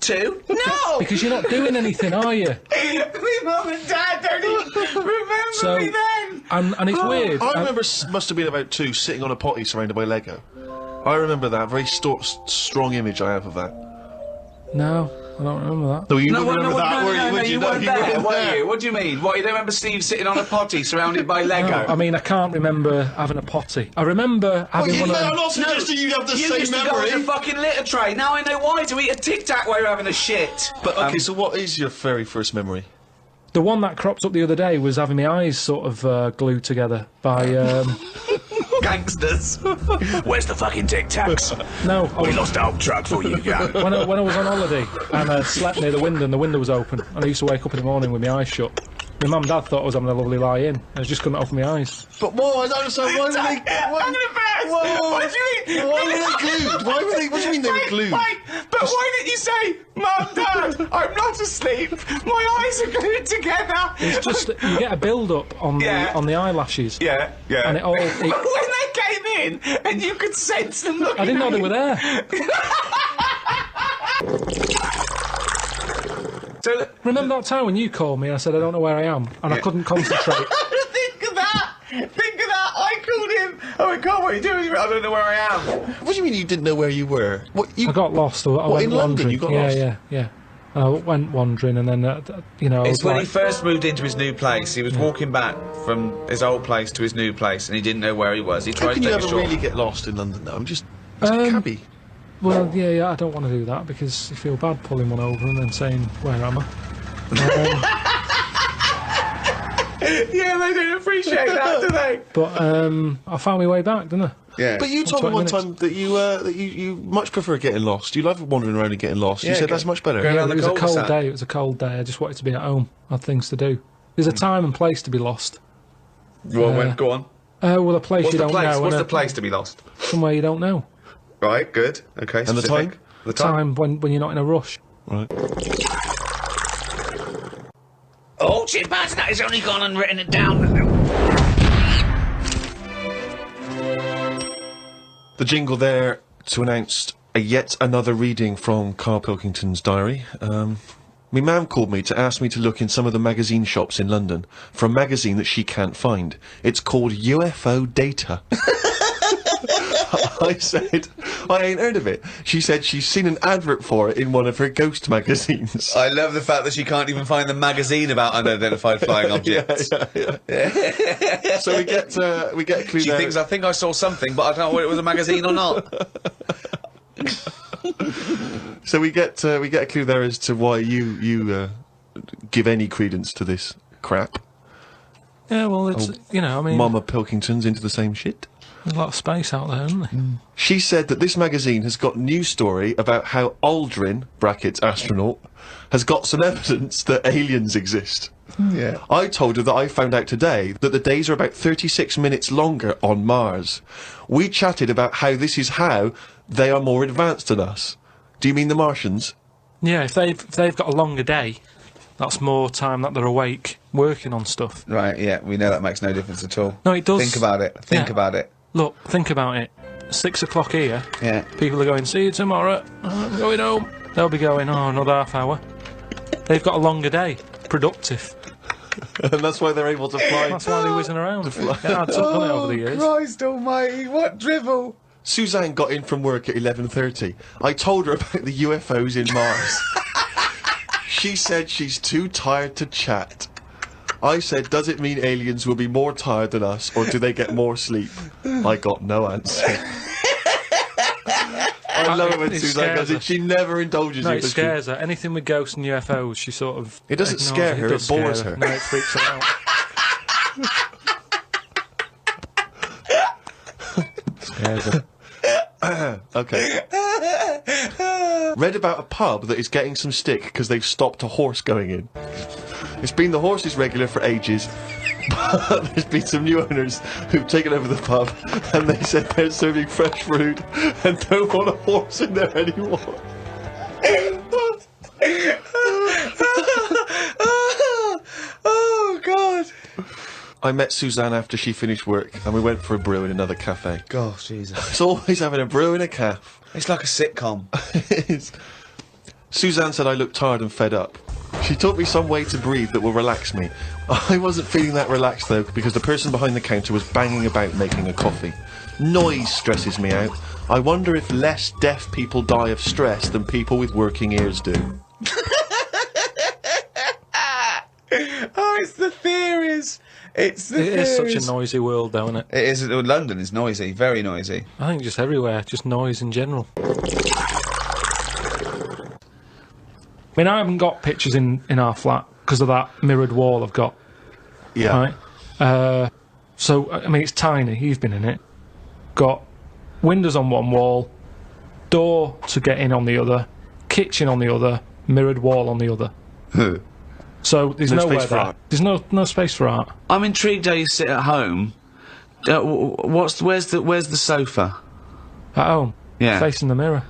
2? No. Because you're not doing anything, are you? My mum and Dad don't even remember me then. And it's weird. I remember must have been about 2 sitting on a potty surrounded by Lego. I remember that very strong image I have of that. No. I don't remember that. No, you don't remember that, were you? Would you know? weren't You there, weren't were there. you? What do you mean? What, you don't remember Steve sitting on a potty surrounded by Lego? No, I mean, I can't remember having a potty. I remember having one of them. I'm not suggesting you have the You same used to go memory. on the fucking litter tray. Now I know why, to eat a Tic Tac while you're having a shit. But, okay, so what is your very first memory? The one that cropped up the other day was having my eyes sort of glued together by. Gangsters. Where's the fucking Tic Tacs? No, I was, lost our truck for you, yeah. when I was on holiday and I slept near the window and the window was open and I used to wake up in the morning with my eyes shut. My mum and dad thought I was having a lovely lie in. I just couldn't open my eyes. But why? I don't understand. Why were they? I'm gonna bet. What do you mean? Why were they glued? Why were they? What do you mean they were glued? But why didn't you say, Mum, Dad, I'm not asleep. My eyes are glued together. It's just that you get a build-up on the eyelashes. Yeah. And it all. When they came in and you could sense them looking I didn't know at they you. were there. So, Remember that time when you called me and I said I don't know where I am and I couldn't concentrate? think of that. I called him. Oh my God, what are you doing? I don't know where I am. What do you mean you didn't know where you were? What you? I got lost. I went in London wandering. you got lost? Yeah. I went wandering and then, you know, I It's was when like, he first moved into his new place. He was walking back from his old place to his new place, and he didn't know where he was. He How tried can to you take a ever short. really get lost in London? Though I'm just. It's a cabbie. well, yeah, I don't want to do that because you feel bad pulling one over and then saying, where am I? Yeah, they don't appreciate that, do they? But I found my way back, didn't I? Yeah. But you told me 20 one minutes. time that you much prefer getting lost. You love wandering around and getting lost. You Yeah, said go- that's much better. go Yeah, around it the was a cold cul-de-sac. day. It was a cold day. I just wanted to be at home. I had things to do. There's a time and place to be lost. Well, go on. Well, a place What's you the don't place? know. What's and the place to be lost? Somewhere you don't know. Right, good. Okay, And the specific. time? The time. Time when you're not in a rush. Right. Oh, chimpanzee, that has only gone and written it down. The jingle there to announce yet another reading from Karl Pilkington's diary. My mum called me to ask me to look in some of the magazine shops in London for a magazine that she can't find. It's called UFO Data. I said, I ain't heard of it. She said she's seen an advert for it in one of her ghost magazines. I love the fact that she can't even find the magazine about unidentified flying objects. Yeah. So we get a clue She there. thinks, I think I saw something, but I don't know whether it was a magazine or not. So we get a clue there as to why you give any credence to this crap. Yeah, well, it's, you know, I mean, Mama Pilkington's into the same shit. there's a lot of space out there, isn't there? She said that this magazine has got news story about how Aldrin (brackets astronaut) has got some evidence that aliens exist. Yeah. I told her that I found out today that the days are about 36 minutes longer on Mars. We chatted about how this is how they are more advanced than us. Do you mean the Martians? Yeah, if they've got a longer day, that's more time that they're awake working on stuff. Right, yeah, we know that makes no difference at all. No, it does. Think about it. Think Yeah. about it. Look, think about it. 6 o'clock here. Yeah. People are going, see you tomorrow. I'm going home. They'll be going, oh, another half hour. They've got a longer day. Productive. And that's why they're able to fly. That's why they're whizzing around. It adds up, doesn't it, over the years? Christ almighty, what drivel! Suzanne got in from work at 11:30. I told her about the UFOs in Mars. She said she's too tired to chat. I said, does it mean aliens will be more tired than us, or do they get more sleep? I got no answer. I love it when It Suzanne scares goes in. her. She never indulges No, you. it does she? scares her. Anything with ghosts and UFOs, she sort of... It doesn't ignores scare her, does it bores scare her. No, it freaks her out. Scares her. Okay. Read about a pub that is getting some stick because they've stopped a horse going in. It's been the horse's regular for ages, but there's been some new owners who've taken over the pub and they said they're serving fresh fruit and don't want a horse in there anymore. Oh, God! I met Suzanne after she finished work and we went for a brew in another cafe. Gosh, Jesus. It's always having a brew in a cafe. It's like a sitcom. Suzanne said I looked tired and fed up. She taught me some way to breathe that will relax me. I wasn't feeling that relaxed though, because the person behind the counter was banging about making a coffee. Noise stresses me out. I wonder if less deaf people die of stress than people with working ears do. Oh, it's the theories. It's the It is theories. such a noisy world, though, isn't it? It is. London is noisy, very noisy. I think just everywhere, just noise in general. I mean, I haven't got pictures in our flat because of that mirrored wall I've got. Yeah. Right? So, I mean, it's tiny. You've been in it. Got windows on one wall, door to get in on the other, kitchen on the other, mirrored wall on the other. So there's No nowhere space for there. art. There's no space for art. I'm intrigued how you sit at home. Where's the sofa? At home, Yeah. facing the mirror.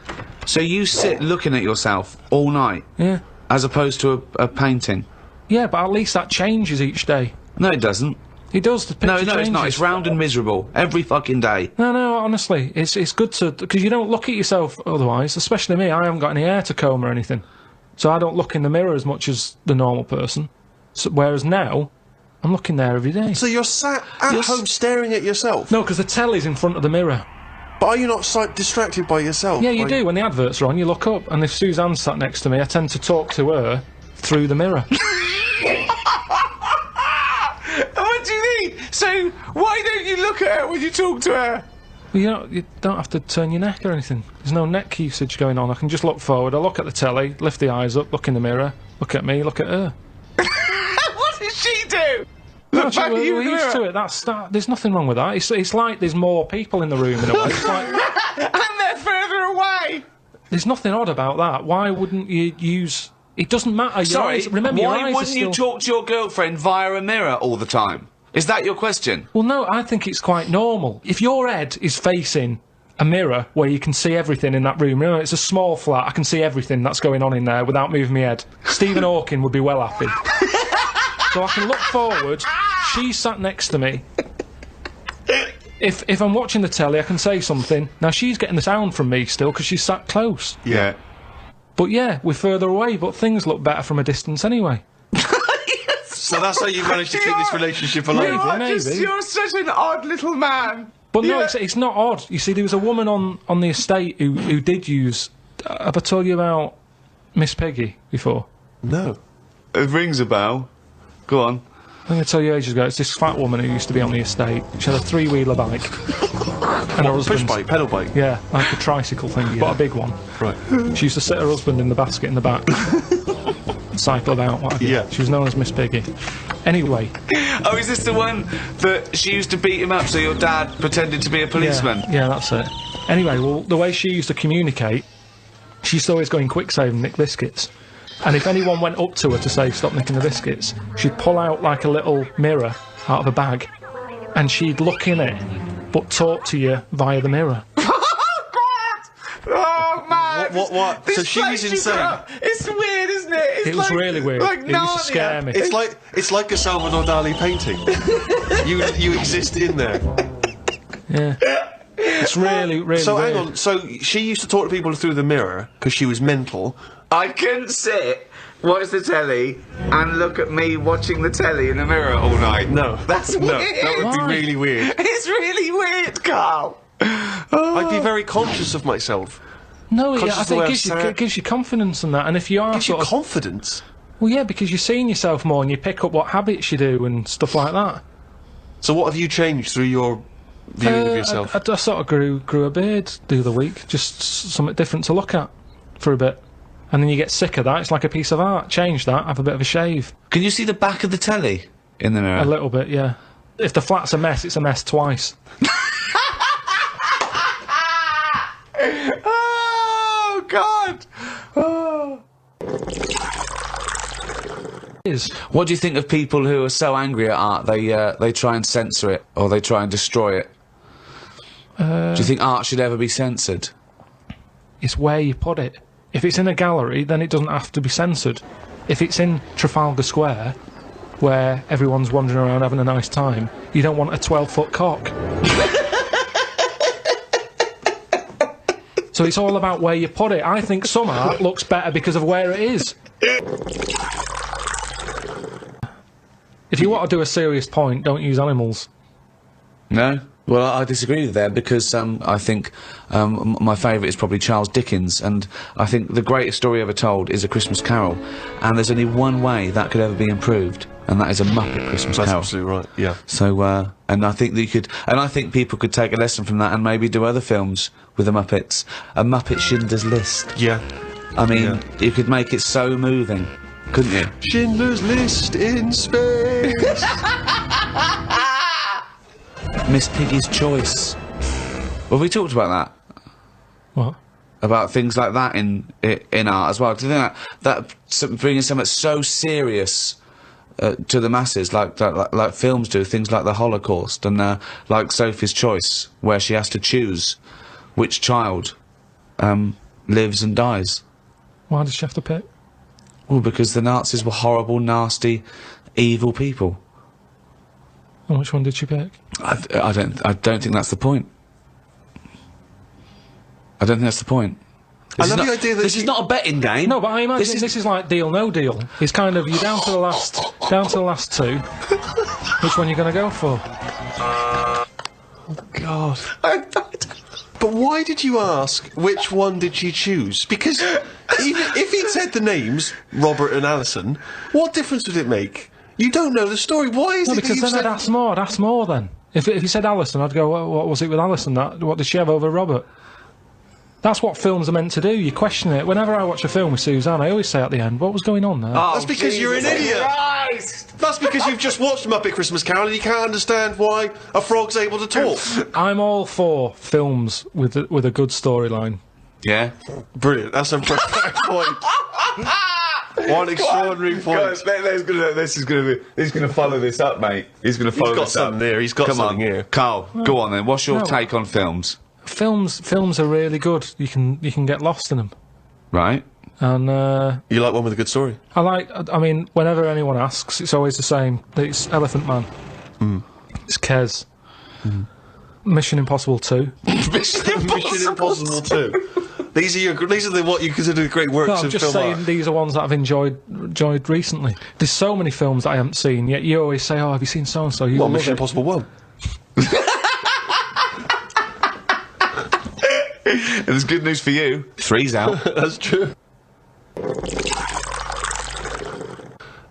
So you sit looking at yourself all night, Yeah. as opposed to a painting. Yeah, but at least that changes each day. No, it doesn't. It does. The picture No, it's not. changes. It's round and miserable every fucking day. No, honestly, it's good to, because you don't look at yourself otherwise. Especially me, I haven't got any hair to comb or anything, so I don't look in the mirror as much as the normal person. So, whereas now, I'm looking there every day. So you're sat at home staring at yourself? No, because the telly's in front of the mirror. But are you not distracted by yourself? Yeah, you By- do. When the adverts are on, you look up, and if Suzanne's sat next to me, I tend to talk to her through the mirror. What do you mean? So why don't you look at her when you talk to her? Well, you don't have to turn your neck or anything. There's no neck usage going on. I can just look forward. I look at the telly, lift the eyes up, look in the mirror, look at me, look at her. What does she do? No, Look back at you we're in the used mirror. to it. There's nothing wrong with that. It's like there's more people in the room in a way. It's like, And they're further away. there's nothing odd about that. Why wouldn't you use? It doesn't matter. Your Sorry, eyes, remember, your why eyes wouldn't are you still... talk to your girlfriend via a mirror all the time? Is that your question? Well, no, I think it's quite normal. If your head is facing a mirror where you can see everything in that room, you know, it's a small flat, I can see everything that's going on in there without moving my head. Stephen Hawking would be well happy. So I can look forward, she's sat next to me. If I'm watching the telly, I can say something. Now, she's getting the sound from me still because she's sat close. Yeah. But yeah, we're further away, but things look better from a distance anyway. So that's how you managed to keep this relationship alive? Maybe, You're, maybe. you're such an odd little man. But no, Yeah. it's not odd. You see, there was a woman on the estate who did use... have I told you about Miss Peggy before? No. It rings a bell. Go on. I think I told you ages ago, it's this fat woman who used to be on the estate. She had a three-wheeler bike. And her Push husband... bike, pedal bike. Yeah, like a tricycle thing, but a big one. Right. She used to sit her husband in the basket in the back. Cycle about, what have you. Yeah. She was known as Miss Piggy. Anyway, Oh, is this the one that she used to beat him up so your dad pretended to be a policeman? yeah, that's it. Anyway, well, the way she used to communicate, she used to always go in quick save and nick biscuits. And if anyone went up to her to say stop nicking the biscuits, she'd pull out like a little mirror out of a bag, and she'd look in it, but talk to you via the mirror. Oh, God! Oh, man! What? This So she was place you insane? grew up- It's weird, isn't it? It's It was like- really weird. Like It used to Narnia. scare me. It's like a Salvador Dali painting. you exist in there. Yeah. It's really, really So weird. hang on. So she used to talk to people through the mirror because she was mental. I couldn't sit, watch the telly, and look at me watching the telly in the mirror all night. No, That's no, weird. that would Why? be really weird. It's really weird, Carl. I'd be very conscious of myself. No, yeah, conscious I of the think way it I'm gives you, sat. it gives you confidence and that. And if you are Gives you sort of... confidence. Well, yeah, because you're seeing yourself more and you pick up what habits you do and stuff like that. So what have you changed through your viewing of yourself? I sort of grew a beard the other week, just something different to look at for a bit. And then you get sick of that. It's like a piece of art. Change that, have a bit of a shave. Can you see the back of the telly in the mirror? A little bit, yeah. If the flat's a mess, it's a mess twice. Oh, God! Oh. Is What do you think of people who are so angry at art they try and censor it or they try and destroy it? Do you think art should ever be censored? it's where you put it. If it's in a gallery, then it doesn't have to be censored. If it's in Trafalgar Square, where everyone's wandering around having a nice time, you don't want a 12-foot cock. So it's all about where you put it. I think some art looks better because of where it is. If you want to do a serious point, don't use animals. No? Well, I disagree with that because I think my favourite is probably Charles Dickens, and I think the greatest story ever told is A Christmas Carol, and there's only one way that could ever be improved, and that is a Muppet Christmas That's Carol. absolutely right, yeah. So, and I think that you could, and I think people could take a lesson from that and maybe do other films with the Muppets. A Muppet Schindler's List. Yeah. I mean, you could make it so moving, couldn't you? Schindler's List in space! Miss Piggy's Choice. Well, we talked about that. What? About things like that in art as well. Do you think that bringing something so serious to the masses, like films do, things like the Holocaust and like Sophie's Choice, where she has to choose which child lives and dies. Why does she have to pick? Well, because the Nazis were horrible, nasty, evil people. And which one did she pick? I don't think that's the point. I don't think that's the point. I love the idea that this is not a betting game. No, but I imagine this is like Deal No Deal. It's kind of, you're down to the last two. Which one are you going to go for? God. But why did you ask which one did she choose? Because even if he'd said the names, Robert and Alison, what difference would it make? You don't know the story. Why is No, it because that then I'd ask more then. If he said Alison, I'd go, what was it with Alison? What did she have over Robert? That's what films are meant to do. You question it. Whenever I watch a film with Suzanne, I always say at the end, what was going on there? Oh, That's because you're an idiot. Christ. That's because you've just watched Muppet Christmas Carol and you can't understand why a frog's able to talk. I'm all for films with a good storyline. Yeah. Brilliant. That's a perfect point. One extraordinary point. He's gonna follow this up, mate. He's gonna follow He's got this up. something there. He's got Come something on, here. Carl. Go on then. What's your No. take on films? Films are really good. You can get lost in them. Right. And You like one with a good story? I mean, whenever anyone asks, it's always the same. It's Elephant Man. It's Kes. Mission Impossible 2. Mission Impossible 2. These are what you consider great works No, I'm of just film saying art. these are ones that I've enjoyed recently. There's so many films that I haven't seen, yet you always say, oh, have you seen so-and-so? You What, love Mission it. Impossible 1? There's good news for you. 3's out. That's true.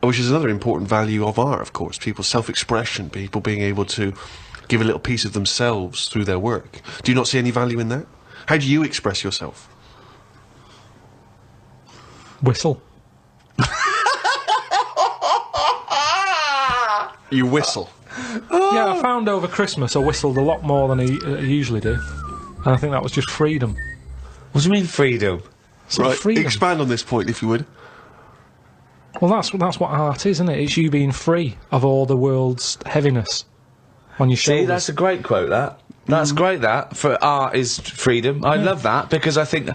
Which is another important value of art, of course. People's self-expression, people being able to give a little piece of themselves through their work. Do you not see any value in that? How do you express yourself? Whistle. You whistle. Yeah, I found over Christmas I whistled a lot more than I usually do. And I think that was just freedom. What do you mean freedom? Right, freedom. expand on this point, if you would. Well, that's what art is, isn't it? It's you being free of all the world's heaviness on your shoulders. See, that's a great quote, that. That's great, that. For art is freedom. I love that, because I think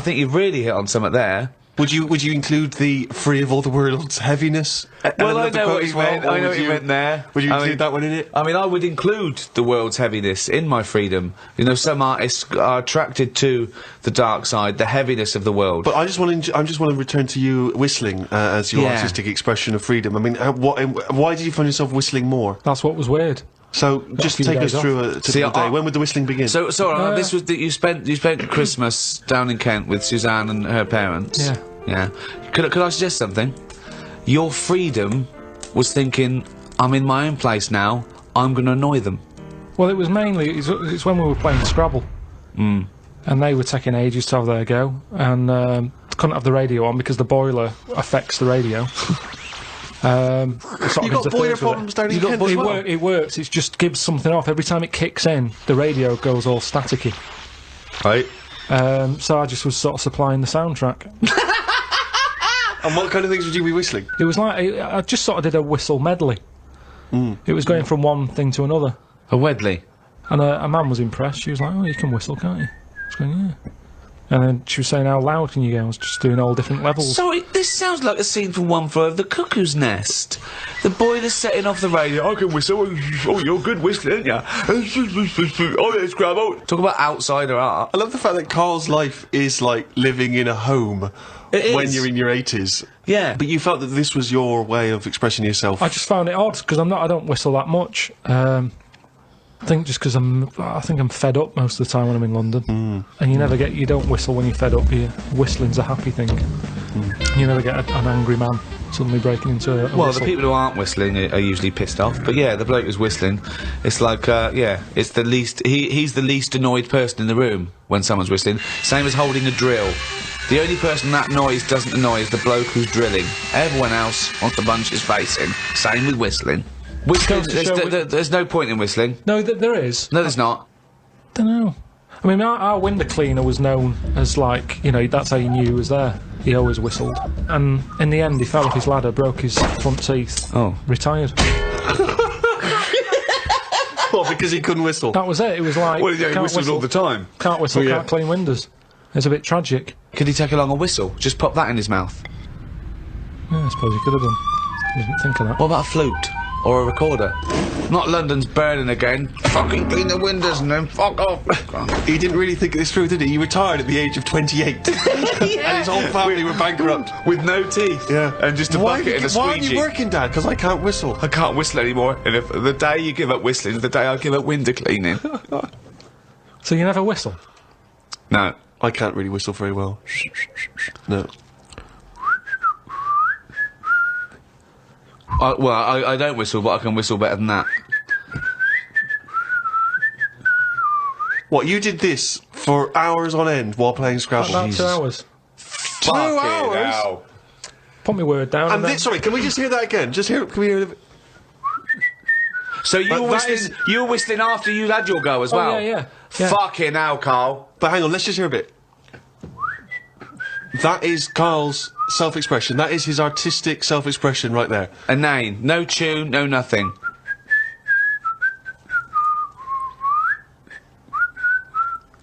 you've really hit on something there. Would you include the free of all the world's heaviness? Well, I element of the know quote what as you well, meant. or I know would what you meant there. Would you I include mean- that one in it? I mean, I would include the world's heaviness in my freedom. You know, some artists are attracted to the dark side, the heaviness of the world. But I just want to return to you whistling as your Yeah. artistic expression of freedom. I mean, why did you find yourself whistling more? That's what was weird. So just few take us days through a typical day. When would the whistling begin? So this was that you spent Christmas down in Kent with Suzanne and her parents. Yeah. Yeah. Could I suggest something? Your freedom was thinking, I'm in my own place now. I'm going to annoy them. Well, it was mainly it's when we were playing Scrabble, and they were taking ages to have their go, and couldn't have the radio on because the boiler affects the radio. You got boiler problems down in Kent as well? It works. It just gives something off every time it kicks in. The radio goes all staticky. Right. So I just was sort of supplying the soundtrack. And what kind of things would you be whistling? It was like I just sort of did a whistle medley. It was going from one thing to another, A Wedley. and a man was impressed. She was like, "Oh, you can whistle, can't you?" I was going, "Yeah." And then she was saying, "How loud can you go?" I was just doing all different levels. Sorry, this sounds like a scene from One Flew Over the Cuckoo's Nest. The boiler's setting off the radio. I can whistle. Oh, you're good whistling, aren't you? Oh, let's grab out. Talk about outsider art. I love the fact that Carl's life is like living in a home It when is. you're in your 80s. Yeah. But you felt that this was your way of expressing yourself. I just found it odd because I don't whistle that much. I think just because I think I'm fed up most of the time when I'm in London. And you don't whistle when you're fed up. Whistling's a happy thing. You never get an angry man suddenly breaking into a Well, whistle. the people who aren't whistling are usually pissed off. But yeah, the bloke who's whistling, it's like, it's the least. He's the least annoyed person in the room when someone's whistling. Same as holding a drill. The only person that noise doesn't annoy is the bloke who's drilling. Everyone else wants to bunch his face in. Same with whistling. Whistling, there's no point in whistling. No, there is. No, there's not. Don't know. I mean, our window cleaner was known as, like, you know, that's how you knew he was there. He always whistled. And in the end, he fell off his ladder, broke his front teeth. Oh. Retired. What, because he couldn't whistle? That was it. It was like, Well, yeah, he can't whistles whistle all the time. Can't whistle, Well, yeah. can't clean windows. It's a bit tragic. Could he take along a whistle? Just pop that in his mouth. Yeah, I suppose he could have done. I didn't think of that. What about a flute? Or a recorder? Not London's burning again. Fucking clean the windows and then fuck off. He didn't really think this through, did he? He retired at the age of 28. And his whole family were bankrupt. With no teeth. Yeah. And just a bucket and a squeegee. Why aren't you working, Dad? Because I can't whistle. I can't whistle anymore. And if the day you give up whistling is the day I give up window cleaning. So you never whistle? No. I can't really whistle very well. No. I don't whistle, but I can whistle better than that. What, you did this for hours on end while playing Scrabble? About 2 hours. 2 hours? Hell. Put my word down. And then- this, sorry, can we just hear that again? Can we hear it? So you But were that whistling. You were whistling after you had your go as well. yeah. Fucking hell, Carl. But hang on, let's just hear a bit. That is Karl's self-expression. That is his artistic self-expression right there. A name, no tune, no nothing.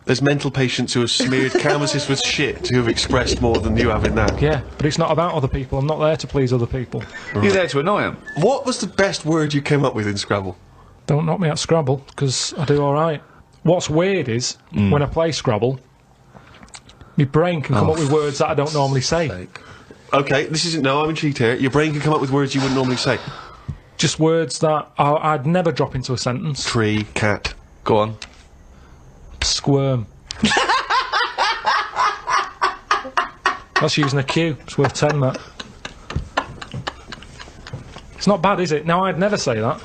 There's mental patients who have smeared canvases with shit who have expressed more than you have in that. Yeah, but it's not about other people. I'm not there to please other people. You're there to annoy him. What was the best word you came up with in Scrabble? Don't knock me out Scrabble, because I do alright. What's weird is, when I play Scrabble, my brain can come up with words that I don't normally say. Okay, this isn't... No, I'm intrigued here. Your brain can come up with words you wouldn't normally say. Just words that I'd never drop into a sentence. Tree, cat. Go on. Squirm. That's using a Q. It's worth 10, that. It's not bad, is it? No, I'd never say that.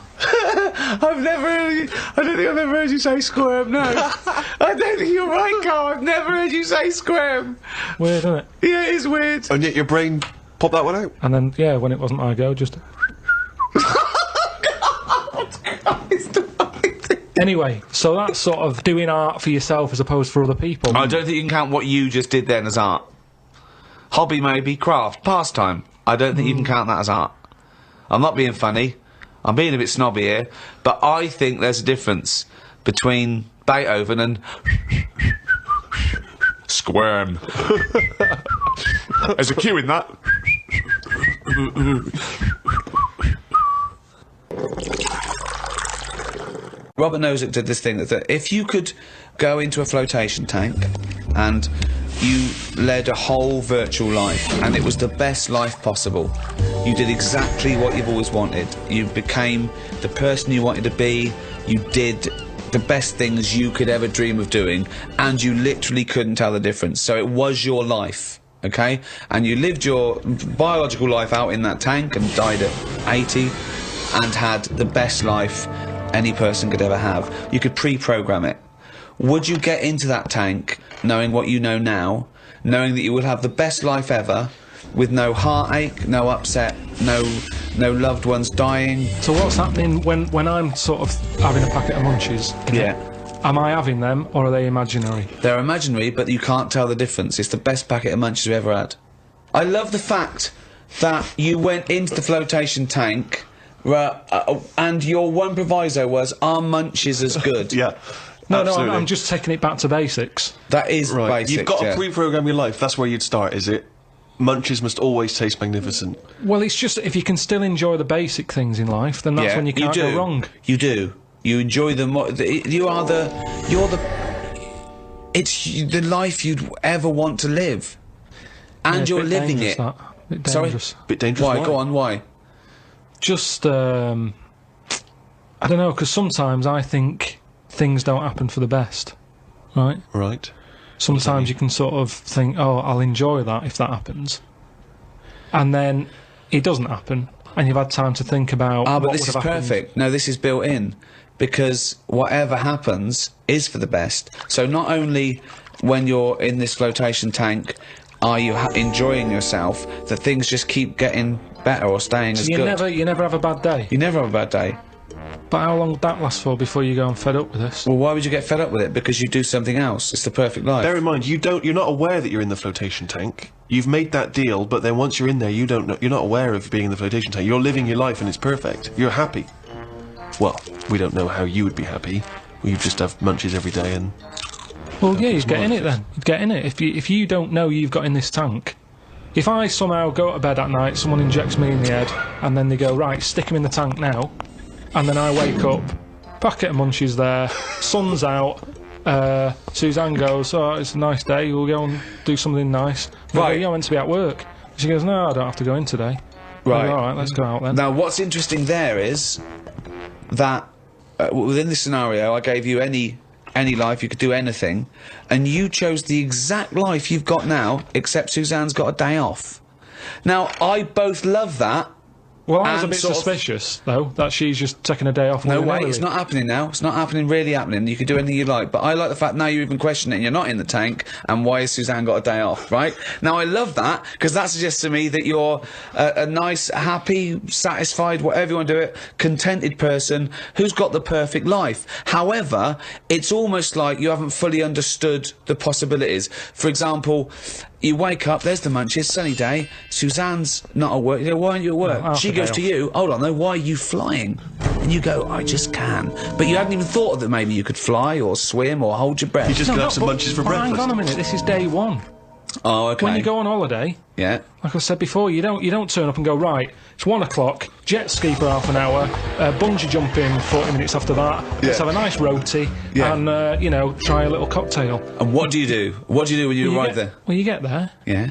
I've never heard you, I don't think I've ever heard you say squirm, no. I don't think you're right, Carl. I've never heard you say squirm. Weird, isn't it? Yeah, it is weird. And yet your brain popped that one out. And then, yeah, when it wasn't my go, just... Anyway, so that's sort of doing art for yourself as opposed for other people. I don't think you can count what you just did then as art. Hobby maybe, craft, pastime. I don't think you can count that as art. I'm not being funny. I'm being a bit snobby here. But I think there's a difference between Beethoven and... Squirm. There's a Q in that. Robert Nozick did this thing that if you could go into a flotation tank and you led a whole virtual life and it was the best life possible, you did exactly what you've always wanted. You became the person you wanted to be, you did the best things you could ever dream of doing, and you literally couldn't tell the difference. So it was your life, okay? And you lived your biological life out in that tank and died at 80 and had the best life any person could ever have. You could pre-program it. Would you get into that tank knowing what you know now, knowing that you would have the best life ever, with no heartache, no upset, no loved ones dying? So what's happening when I'm sort of having a packet of munchies? Yeah. Am I having them, or are they imaginary? They're imaginary, but you can't tell the difference. It's the best packet of munchies we've ever had. I love the fact that you went into the flotation tank, and your one proviso was, are munchies as good? Yeah. No, absolutely. I'm just taking it back to basics. That is Right. basic. You've got yeah. to pre-program your life. That's where you'd start, is it? Munchies must always taste magnificent. Well, it's just, if you can still enjoy the basic things in life, then that's when you can't go wrong. You do. You enjoy them. It's the life you'd ever want to live, and Yeah, it's a you're bit living dangerous, it. that. Bit Sorry? dangerous. Bit dangerous. Why? Go on. Why? Just, I don't know, because sometimes I think things don't happen for the best, right? Right. Sometimes you can sort of think, oh, I'll enjoy that if that happens. And then it doesn't happen, and you've had time to think about but what this would is have happened. perfect. No, this is built in. Because whatever happens is for the best. So not only when you're in this flotation tank are you enjoying yourself, that things just keep getting better or staying as good. You never have a bad day. You never have a bad day. But how long would that last for before you go and fed up with this? Well, why would you get fed up with it? Because you do something else. It's the perfect life. Bear in mind, you're not aware that you're in the flotation tank. You've made that deal, but then once you're in there, you don't know. You're not aware of being in the flotation tank. You're living your life, and it's perfect. You're happy. Well, we don't know how you would be happy. You just have munches every day and... Well, yeah, you'd get in it then. You'd get in it. If you don't know you've got in this tank... If I somehow go to bed at night, someone injects me in the head, and then they go, right, stick him in the tank now, and then I wake up, packet of munchies there, sun's out, Suzanne goes, oh, it's a nice day, we'll go and do something nice. And I go, yeah, I meant to be at work. She goes, no, I don't have to go in today. Right. I go, all right, let's go out then. Now, what's interesting there is that within this scenario, I gave you any life, you could do anything, and you chose the exact life you've got now, except Suzanne's got a day off. Now, I both love that. Well, I was a and bit sort of- suspicious, though, that she's just taking a day off. No way, willy-nilly. it's not happening now. It's not happening, really happening. You can do anything you like. But I like the fact now you're even questioning it and you're not in the tank, and why has Suzanne got a day off, right? Now, I love that, because that suggests to me that you're a nice, happy, satisfied, whatever you want to do it, contented person who's got the perfect life. However, it's almost like you haven't fully understood the possibilities. For example, you wake up, there's the munchies, sunny day, Suzanne's not at work. You go, why aren't you at work? half She a day goes to off. you, hold on though, why are you flying? And you go, I just can. But you hadn't even thought that maybe you could fly or swim or hold your breath. You just No, gonna no, have some but- munches for but breakfast. Hang on a minute, this is day one. Oh, okay. When you go on holiday, Yeah. like I said before, you don't turn up and go, right, it's 1 o'clock, jet ski for half an hour, bungee jumping 40 minutes after that, let's have a nice roti, Yeah. and, you know, try a little cocktail. And what do you do? What do you do when you arrive there? Well, you get there, Yeah.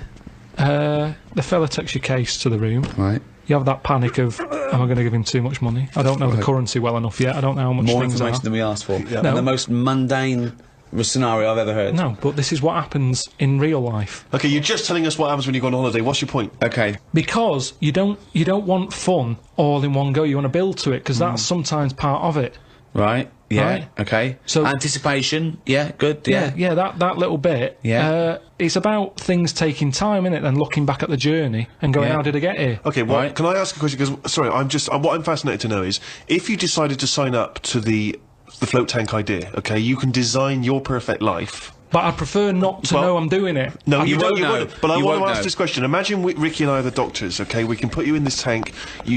the fella takes your case to the room, Right. you have that panic of, am I going to give him too much money? I don't know the currency well enough yet, I don't know how much More things information are. than we asked for. And No. the most mundane scenario I've ever heard. No, but this is what happens in real life. Okay, you're just telling us what happens when you go on holiday. What's your point? Okay. Because you don't want fun all in one go, you want to build to it, because that's sometimes part of it. Right. Yeah. Right. Okay. So- anticipation. Yeah. Good. Yeah. Yeah, that little bit. Yeah. It's about things taking time, innit? And looking back at the journey and going, Yeah. how did I get here? Okay, well, Right. can I ask a question? Because, sorry, what I'm fascinated to know is, if you decided to sign up to the float tank idea, okay, you can design your perfect life. But I prefer not to Well, know I'm doing it. No, I you won't don't. You know. won't. But I You want to won't ask know. this question. Imagine Ricky and I are the doctors. Okay, we can put you in this tank.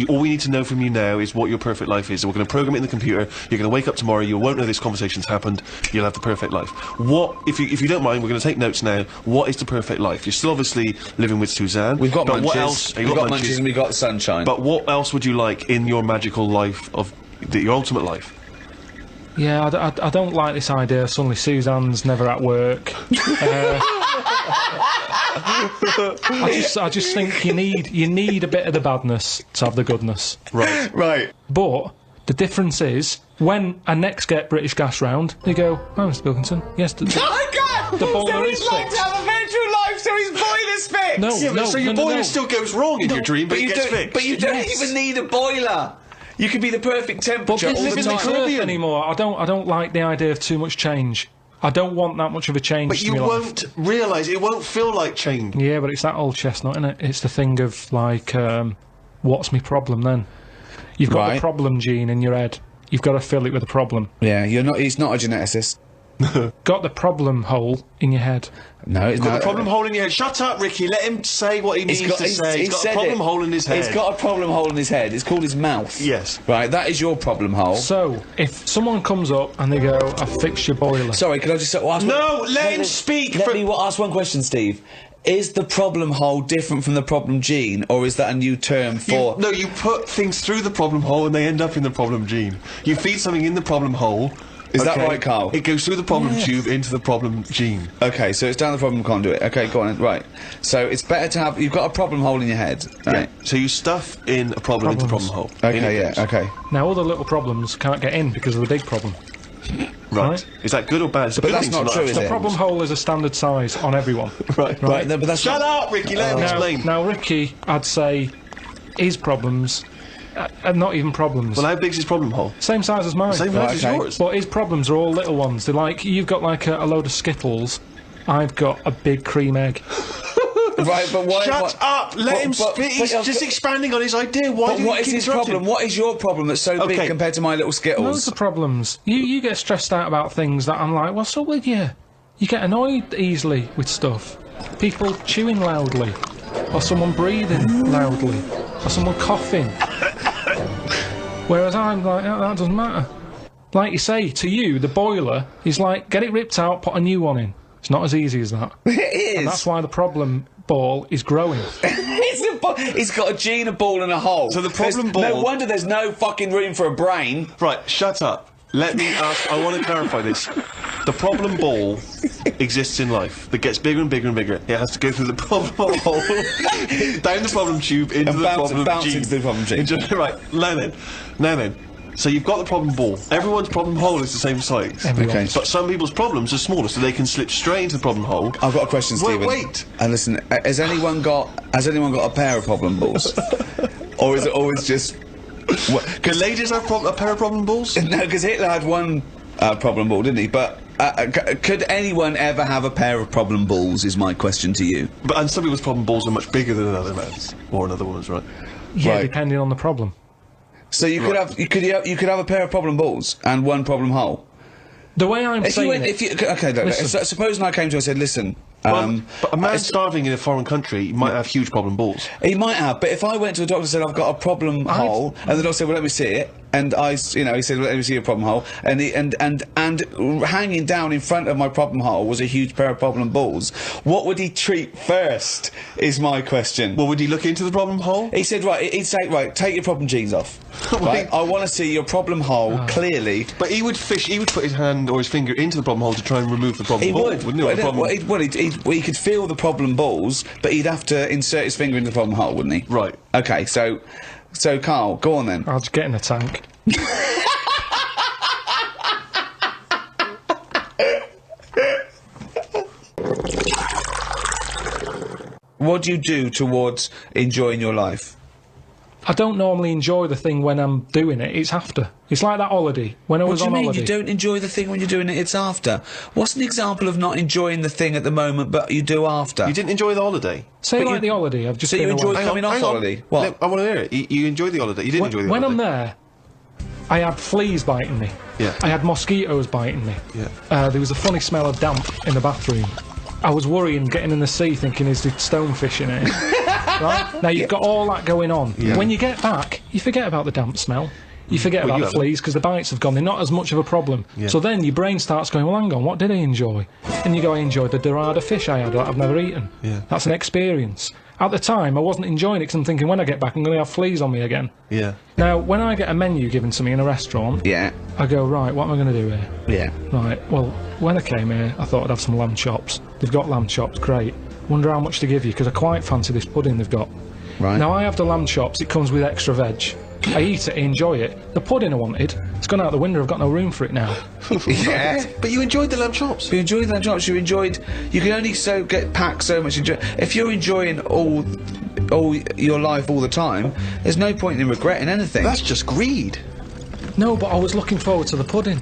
All we need to know from you now is what your perfect life is. We're going to program it in the computer. You're going to wake up tomorrow. You won't know this conversation's happened. You'll have the perfect life. What, if you don't mind, we're going to take notes now. What is the perfect life? You're still obviously living with Suzanne. We've got but munchies. What else? We've got munchies and we've got sunshine. But what else would you like in your magical life your ultimate life? Yeah, I don't like this idea. Suddenly Suzanne's never at work. I just think you need a bit of the badness to have the goodness. Right. right. But the difference is, when I next get British Gas round, they go, oh, Mr. Pilkington, yes, the boiler is fixed. have a virtual life, so his boiler's fixed. No, Yeah, but no, so your no, boiler no. still goes wrong in your dream, but it gets fixed. But you don't Yes. even need a boiler. You can be the perfect temperature But all this the isn't time. Earth Caribbean. anymore. I don't like the idea of too much change. I don't want that much of a change. But to you my life. won't realise, it won't feel like change. Yeah, but it's that old chestnut, isn't it? It's the thing of, like, what's my problem then? You've got Right. the problem gene in your head. You've got to fill it with a problem. Yeah, he's not a geneticist. Got the problem hole in your head. No, it's Got not. the problem hole in your head. Shut up, Ricky. Let him say what he means to say. He's got a said problem it. hole in his head. He's got a problem hole in his head. It's called his mouth. Yes. Right, that is your problem hole. So, if someone comes up and they go, I've fixed your boiler. Sorry, can I just ask? No, let him speak. Let me ask one question, Steve. Is the problem hole different from the problem gene, or is that a new term for? No, you put things through the problem hole and they end up in the problem gene. You feed something in the problem hole. Is that right, Carl? It goes through the problem tube into the problem gene. Okay, so it's down the problem conduit. Okay, go on. Right. So it's better to have. You've got a problem hole in your head. Right. So you stuff in a problem into the problem Problems. hole. In Okay. it Yeah. goes. Okay. Now, all the little problems can't get in because of the big problem. Right. Is that good or bad? It's a But good that's thing to not true, have is The it? problem hole is a standard size on everyone. Right, no, but that's Shut up, Ricky. Let him explain. Now, Ricky, I'd say his problems are not even problems. Well, how big's his problem hole? Same size as mine. Same size as okay. yours. But his problems are all little ones. They're like, you've got like a load of Skittles. I've got a big cream egg. Right, but why? Shut up! Let him speak. He's just expanding on his idea. Why But do you what is keep his interrupting? problem? What is your problem that's so Okay. big compared to my little Loads Skittles? of problems. You get stressed out about things that I'm like, what's up with you? You get annoyed easily with stuff. People chewing loudly. Or someone breathing loudly. Or someone coughing. Whereas I'm like, oh, that doesn't matter. Like you say, to you, the boiler is like, get it ripped out, put a new one in. It's not as easy as that. It is. And that's why the problem ball is growing. He's got a gene, a ball, and a hole. So the problem No ball- wonder there's no fucking room for a brain. Right, shut up. Let me ask. I want to clarify this. The problem ball exists in life. That gets bigger and bigger and bigger. It has to go through the problem hole, down the problem tube, into And the problem bounce gene. into the problem gene. Right, now then. So you've got the problem ball. Everyone's problem hole is the same size. Okay. But some people's problems are smaller, so they can slip straight into the problem hole. I've got a question, Stephen. Wait. And listen, has anyone got a pair of problem balls, or is it always just? Can ladies have a pair of problem balls? No, because Hitler had one problem ball, didn't he? But could anyone ever have a pair of problem balls? Is my question to you. And some people's problem balls are much bigger than another man's or another woman's, right? Yeah, Right. depending on the problem. So you could have you could have a pair of problem balls and one problem hole. The way I'm If you saying went, it, if you okay, look, Listen. so, supposing I came to you and said, listen. But a man starving in a foreign country might have huge problem balls. He might have, but if I went to a doctor and said I've got a problem hole, and the doctor said, "Well, let me see it," and he said, well, "Let me see your problem hole," and hanging down in front of my problem hole was a huge pair of problem balls. What would he treat first? Is my question. Well, would he look into the problem hole? He said, he'd say, right, take your problem genes off. Right, I want to see your problem hole clearly. But he would put his hand or his finger into the problem hole to try and remove the problem He hole, would, wouldn't he? Or the problem- he could feel the problem balls, but he'd have to insert his finger into the problem hole, wouldn't he? Right. Okay, so Carl, go on then. I'll just get in a tank. What do you do towards enjoying your life? I don't normally enjoy the thing when I'm doing it. It's after. It's like that holiday. When I What was do you on mean holiday. you don't enjoy the thing when you're doing it, it's after? What's an example of not enjoying the thing at the moment but you do after? You didn't enjoy the holiday. Say But like you- the holiday. I've just So you been away. enjoyed coming off holiday? What? I want to hear it. You enjoyed the holiday. You didn't enjoy the When I'm holiday. there, I had fleas biting me. Yeah. I had mosquitoes biting me. Yeah. There was a funny smell of damp in the bathroom. I was worrying, getting in the sea, thinking, is there stonefish in it? Right? Now, you've got all that going on. Yeah. When you get back, you forget about the damp smell. You forget Well, about you the haven't. fleas because the bites have gone. They're not as much of a problem. Yeah. So then your brain starts going, well, hang on, what did I enjoy? And you go, I enjoyed the dorada fish I had that I've never eaten. Yeah. That's an experience. At the time, I wasn't enjoying it because I'm thinking, when I get back, I'm going to have fleas on me again. Yeah. Now, when I get a menu given to me in a restaurant, Yeah, I go, right, what am I going to do here? yeah. Right, well, when I came here, I thought I'd have some lamb chops. They've got lamb chops, great. Wonder how much to give you, because I quite fancy this pudding they've got. Right. Now, I have the lamb chops, it comes with extra veg. I eat it, I enjoy it. The pudding I wanted, it's gone out the window, I've got no room for it now. Yeah. But you enjoyed the lamb chops. You enjoyed that chops. You can only get packed so much. If you're enjoying all your life all the time, there's no point in regretting anything. That's just greed. No, but I was looking forward to the pudding.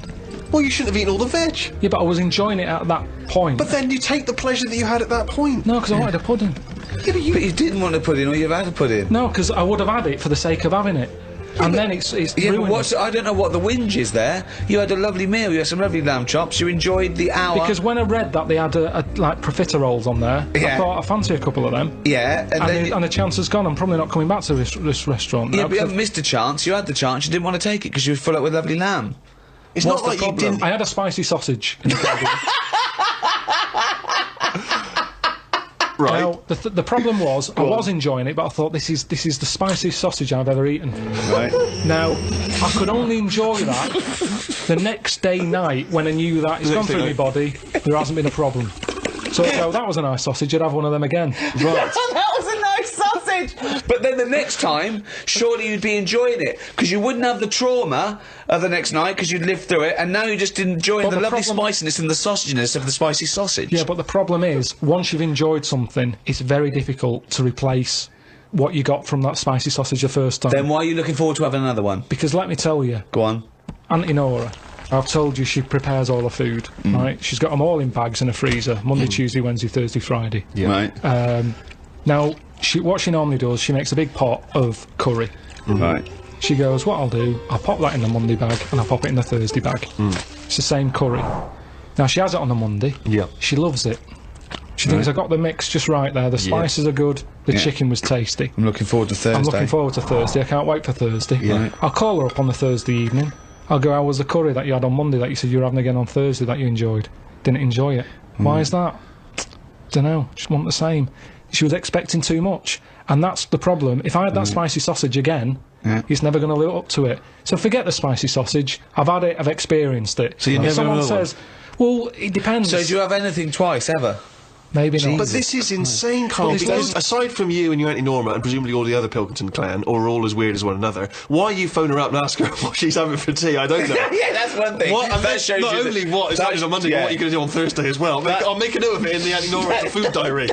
Well, you shouldn't have eaten all the veg. Yeah, but I was enjoying it at that point. But then you take the pleasure that you had at that point. No, because I wanted a pudding. Yeah, but you... But you didn't want to put in, or you've had to put in. No, because I would have had it for the sake of having it. And then it's Yeah, ruined. but I don't know what the whinge is there. You had a lovely meal. You had some lovely lamb chops. You enjoyed the hour. Because when I read that they had like profiteroles on there, Yeah. I thought I fancy a couple of them. yeah, And the chance has gone. I'm probably not coming back to this restaurant. yeah, now but you because haven't missed a chance. You had the chance. You didn't want to take it because you were full up with lovely lamb. It's What's not the like you problem? didn't... I had a spicy sausage. In the garden. Right. Now the problem was I was enjoying it, but I thought this is the spiciest sausage I've ever eaten. Right. Now I could only enjoy that the next day night when I knew that it's The gone next day through my night. body. There hasn't been a problem. So I'd go, that was a nice sausage. I'd have one of them again. Right. That was a nice sausage. sausage! But then the next time, surely you'd be enjoying it because you wouldn't have the trauma of the next night because you'd lived through it, and now you're just enjoying But the the lovely problem- spiciness and the sausaginess of the spicy sausage. Yeah, but the problem is, once you've enjoyed something, it's very difficult to replace what you got from that spicy sausage the first time. Then why are you looking forward to having another one? Because let me tell you, Go on. Auntie Nora, I've told you she prepares all her food, right? She's got them all in bags in a freezer, Monday, Tuesday, Wednesday, Thursday, Friday. Right. Now, what she normally does, she makes a big pot of curry. Right. She goes, what I'll do, I'll pop that in the Monday bag and I'll pop it in the Thursday bag. It's the same curry. Now, she has it on the Monday. Yeah. She loves it. She thinks I got the mix just right there. The spices are good. The chicken was tasty. I'm looking forward to Thursday. I'm looking forward to Thursday. I can't wait for Thursday. Yeah. I'll call her up on the Thursday evening. I'll go, how was the curry that you had on Monday that you said you were having again on Thursday that you enjoyed? Didn't enjoy it. Why is that? Dunno. Just want the same. She was expecting too much. And that's the problem. If I had that spicy sausage again, he's never going to live up to it. So forget the spicy sausage. I've had it. I've experienced it. So you if never someone have another says, well, it depends. So do you have anything twice, ever? Maybe not. But this is insane, Carl, because aside from you and your Auntie Norma and presumably all the other Pilkington clan, or are all as weird as one another, why you phone her up and ask her what she's having for tea, I don't know. Yeah, that's one thing. What, and That that's shows not you only that- what is happening on Monday, but yeah. what you're going to do on Thursday as well. I'll make a note of it in the Auntie Norma food diary.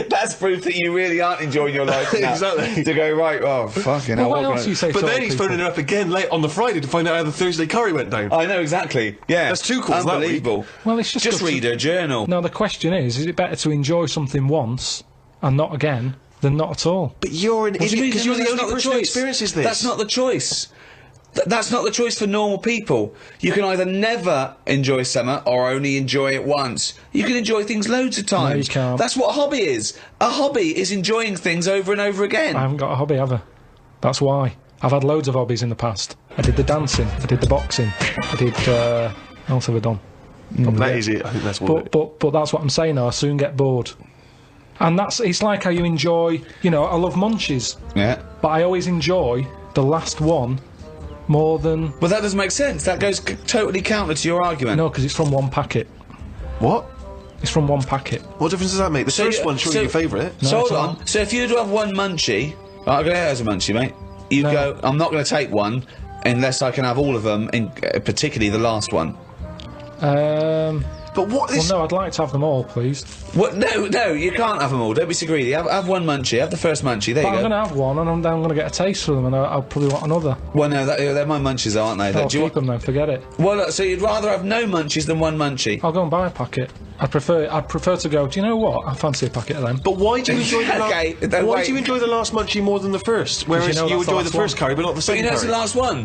That's proof that you really aren't enjoying your life now. Exactly. To go, right, oh, fucking Well, hell. what what else can do you say But to then old he's people? phoning her up again late on the Friday to find out how the Thursday curry went down. I know, exactly. Yeah. That's two calls that week. Unbelievable. Well, it's just Just good to- read her journal. Now, the question is it better to enjoy something once and not again than not at all? But you're an What do you idiot mean? because you're the That's only not person who choice. experiences this. That's not the choice. That's not the choice for normal people. You can either never enjoy summer or only enjoy it once. You can enjoy things loads of times. you can't. That's what a hobby is. A hobby is enjoying things over and over again. I haven't got a hobby, have I? That's why. I've had loads of hobbies in the past. I did the dancing, I did the boxing, I did, what else have I done? That is it. I think that's what. But that's what I'm saying now, I soon get bored. And it's like how you enjoy, I love munchies, Yeah. but I always enjoy the last one more than, Well, that doesn't make sense. That goes totally counter to your argument. no, because it's from one packet. What? It's from one packet. What difference does that make? The first you- one's surely so- your favourite. So hold it's on. not. So if you were to have one munchie, right, I'll go as a munchie, mate. You No. go. I'm not going to take one unless I can have all of them, particularly the last one. But what Well, is? no, I'd like to have them all, please. What? No, you can't have them all. Don't be so greedy. Have one munchie. Have the first munchie. There But you I'm go. going to have one, and I'm going to get a taste for them, and I'll probably want another. Well, no, they're my munchies, aren't they? I'll Do you keep them then, forget it. Well, look, so you'd rather have no munchies than one munchie? I'll go and buy a packet. I'd prefer to go, do you know what? I fancy a packet of them. But why do you enjoy the Okay, then Why wait. do you enjoy the last munchie more than the first? Whereas you know you that's the enjoy the last first one. curry, but not the But second you know it's curry. the last one.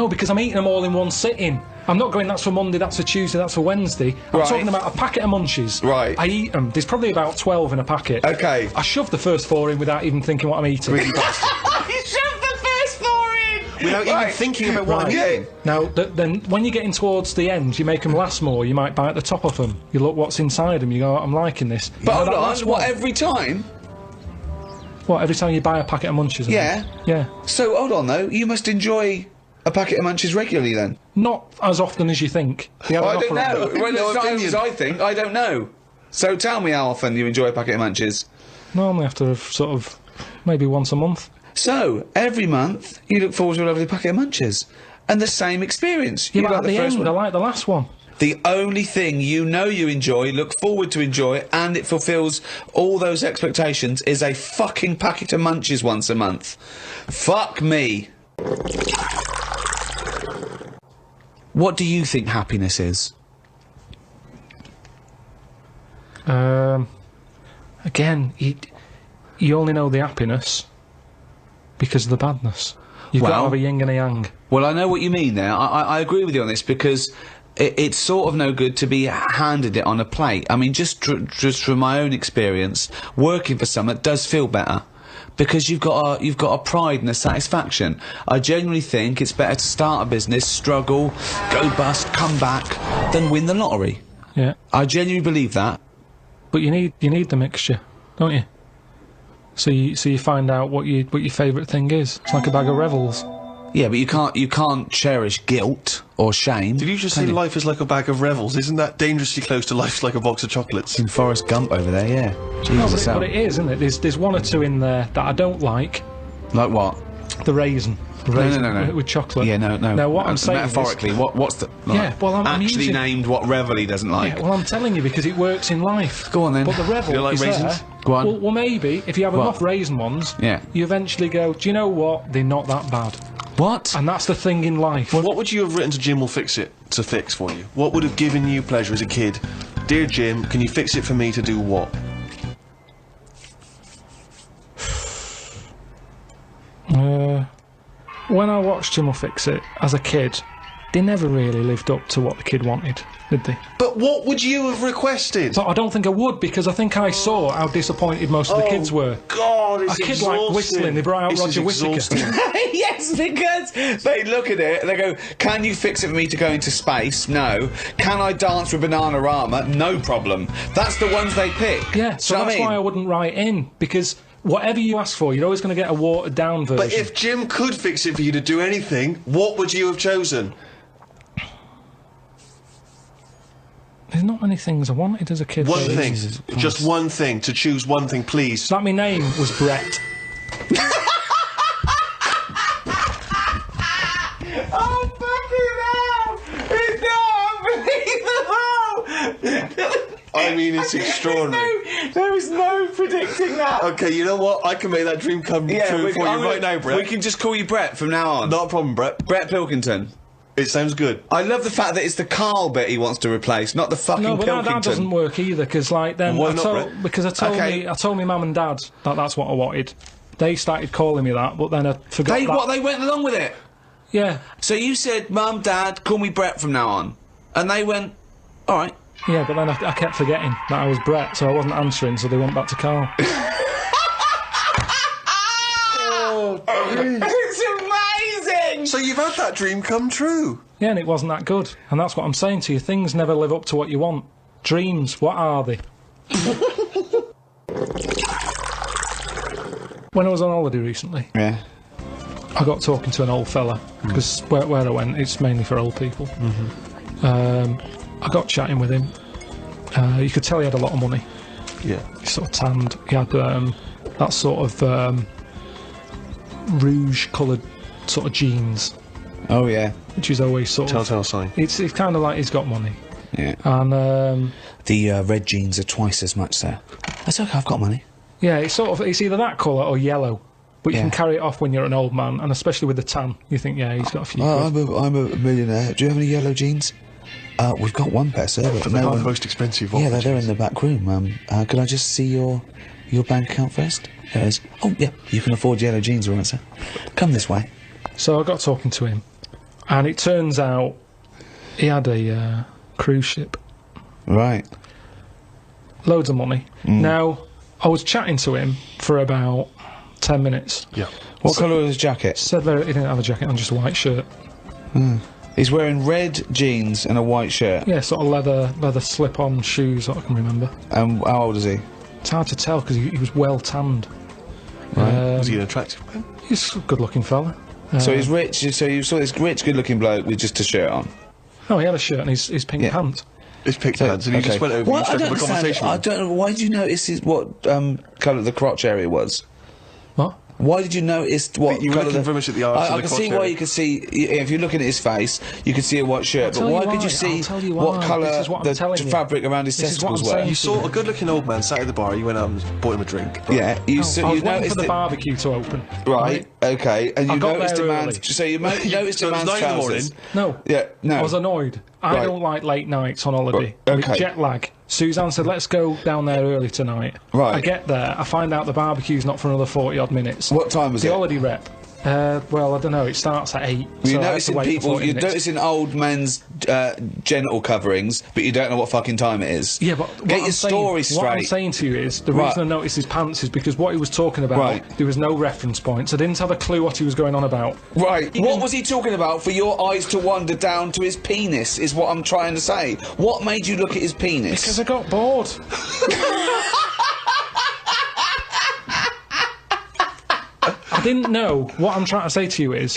Because I'm eating them all in one sitting. I'm not going, that's for Monday, that's for Tuesday, that's for Wednesday. I'm Right. talking about a packet of munchies. Right. I eat them. There's probably about 12 in a packet. Okay. I shove the first 4 in without even thinking what I'm eating. You shoved the first 4 in! Without even thinking about what I'm eating. Now, then, when you're getting towards the end, you make them last more. You might bite the top of them. You look what's inside them. You go, I'm liking this. But You know hold that on. last What, one? every time? What, every time you buy a packet of munchies? I Yeah. think? Yeah. So hold on though. You must enjoy a packet of munchies regularly then. Not as often as you think. They have I an don't offer know. of them. Well, No it's not opinion. as I think. I don't know. So tell me how often you enjoy a packet of munchies. Normally after sort of maybe once a month. So every month you look forward to a lovely packet of munchies, and the same experience. Yeah, You but like at the the first end, I one. like the last one. The only thing you know you enjoy, look forward to enjoy, and it fulfills all those expectations is a fucking packet of munchies once a month. Fuck me. What do you think happiness is? Again, you only know the happiness because of the badness. You've got to Well- have a yin and a yang. Well, I know what you mean there. I agree with you on this because it's sort of no good to be handed it on a plate. I mean, just from my own experience, working for someone does feel better because you've got a pride and a satisfaction. I genuinely think it's better to start a business, struggle, go bust, come back, than win the lottery. Yeah. I genuinely believe that. But you need the mixture, don't you? So you find out what your favourite thing is. It's like a bag of Revels. Yeah, but you can't cherish guilt or shame. Did you just say life is like a bag of revels? Isn't that dangerously close to life's like a box of chocolates? In Forrest Gump over there, yeah. No, Jesus, but it is, isn't it? There's one or two in there that I don't like. like what? The raisin. The raisin No. with chocolate. Yeah, no. Now, what I'm saying metaphorically, is, what's the like, Yeah, well, I'm actually using- named what Revel he doesn't like? Yeah, well, I'm telling you because it works in life. Go on then. But the revel You like is raisins? there. Go on. Well, maybe if you have What? enough raisin ones, Yeah. you eventually go, do you know what? They're not that bad. What? And that's the thing in life. What would you have written to Jim will fix it to fix for you? What would have given you pleasure as a kid? Dear Jim, can you fix it for me to do what? When I watched Jim will Fix It as a kid, they never really lived up to what the kid wanted, did they? But what would you have requested? So I don't think I would because I think I saw how disappointed most of the kids were. God, it's A kid exhausting. like whistling, they brought out This is Roger Whittaker. exhausting. Yes, because they look at it and they go, can you fix it for me to go into space? No. Can I dance with Bananarama? No problem. That's the ones they pick. Yeah, so Do you know that's what I mean? why I wouldn't write in because whatever you ask for, you're always going to get a watered down version. But if Jim could fix it for you to do anything, what would you have chosen? There's not many things I wanted as a kid. One though. thing. Just one thing. To choose one thing, please. That my name was Brett. Oh, fucking hell! It's not unbelievable! I mean, it's extraordinary. There is no predicting that. Okay, you know what? I can make that dream come true for you right now, Brett. We can just call you Brett from now on. Not a problem, Brett. Brett Pilkington. It sounds good. I love the fact that it's the Carl bit he wants to replace, not the fucking No, but Pilkington. that doesn't work either because, like, then Why I not, told Brett? because I told Okay. I told my mum and dad that that's what I wanted. They started calling me that, but then I forgot. that. They went along with it. Yeah, So you said, Mum, Dad, call me Brett from now on. And they went, alright. yeah, but then I kept forgetting that I was Brett, so I wasn't answering, so they went back to Carl. It's amazing! So you've had that dream come true. Yeah, and it wasn't that good, and that's what I'm saying to you. Things never live up to what you want. Dreams, what are they? When I was on holiday recently, Yeah. I got talking to an old fella because where I went, it's mainly for old people. I got chatting with him. You could tell he had a lot of money. Yeah. He sort of tanned. He had that sort of rouge-coloured sort of jeans, Oh, yeah. which is always sort of. Telltale sign. It's kind of like he's got money, Yeah. and The red jeans are twice as much, sir. That's okay, I've got money. yeah, it's either that colour or yellow. But you Yeah. can carry it off when you're an old man, and especially with the tan, you think, yeah, he's got a few. quid. I'm a millionaire. Do you have any yellow jeans? We've got one pair, sir, but They're no not one... the most expensive. Yeah, of they're in the back room. Could I just see your bank account first? There it is. Oh, yeah, you can afford yellow jeans, all right, sir. Come this way. So I got talking to him, and it turns out he had a cruise ship, Right. loads of money. Now I was chatting to him for about 10 minutes. Yeah. What colour was his jacket? Said that he didn't have a jacket on, just a white shirt. He's wearing red jeans and a white shirt. Yeah, sort of leather slip-on shoes, what I can remember. How old is he? It's hard to tell because he was well tanned. Was he an attractive man? He's a good-looking fella. So he's rich. So you saw this rich, good-looking bloke with just a shirt on. Oh, he had a shirt and his pink Yeah. His pants. pink pants, and he just went over and I struck don't up a understand. conversation. I with him. don't know. Why did you notice what colour the crotch area was? What? Why did you notice what You were colour looking the... very much at the arse I of the can crotch see why area. you could see... If you're looking at his face, you could see a white shirt. But tell you why could why. you see I'll tell you what why. colour This is what I'm the telling you. fabric around his This is what testicles I'm were? saying. You saw a good-looking old man sat at the bar. You went out and bought him a drink. Yeah, you I saw, was you waiting noticed for the it... barbecue to open. Right, okay, and I you got noticed there a man's... early. So you noticed So a it was man's 9 in the morning. trousers. No. Yeah, no. I was annoyed. I Right. don't like late nights on holiday. Right, With okay. jet lag. Suzanne said, let's go down there early tonight. Right. I get there, I find out the barbecue's not for another 40-odd minutes. What time was the it? holiday rep. Well, I don't know, it starts at 8. You're so I had to noticing wait for people, 40 you're minutes. noticing old men's genital coverings, but you don't know what fucking time it is. Yeah, but what Get I'm your story saying, What I'm straight. saying to you is, the Right. reason I noticed his pants is because what he was talking about, Right. there was no reference points. I didn't have a clue what he was going on about. Right, what was he talking about for your eyes to wander down to his penis, is what I'm trying to say. What made you look at his penis? Because I got bored. I didn't know. What I'm trying to say to you is,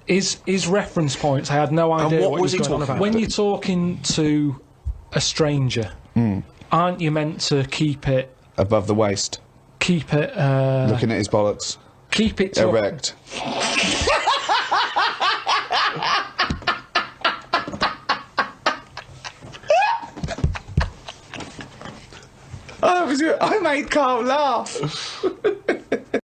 his reference points, I had no idea what what was he he was going on talking about. When about? you're talking to a stranger, aren't you meant to keep it Above the waist, looking at his bollocks, keep it to erect. I made Karl laugh.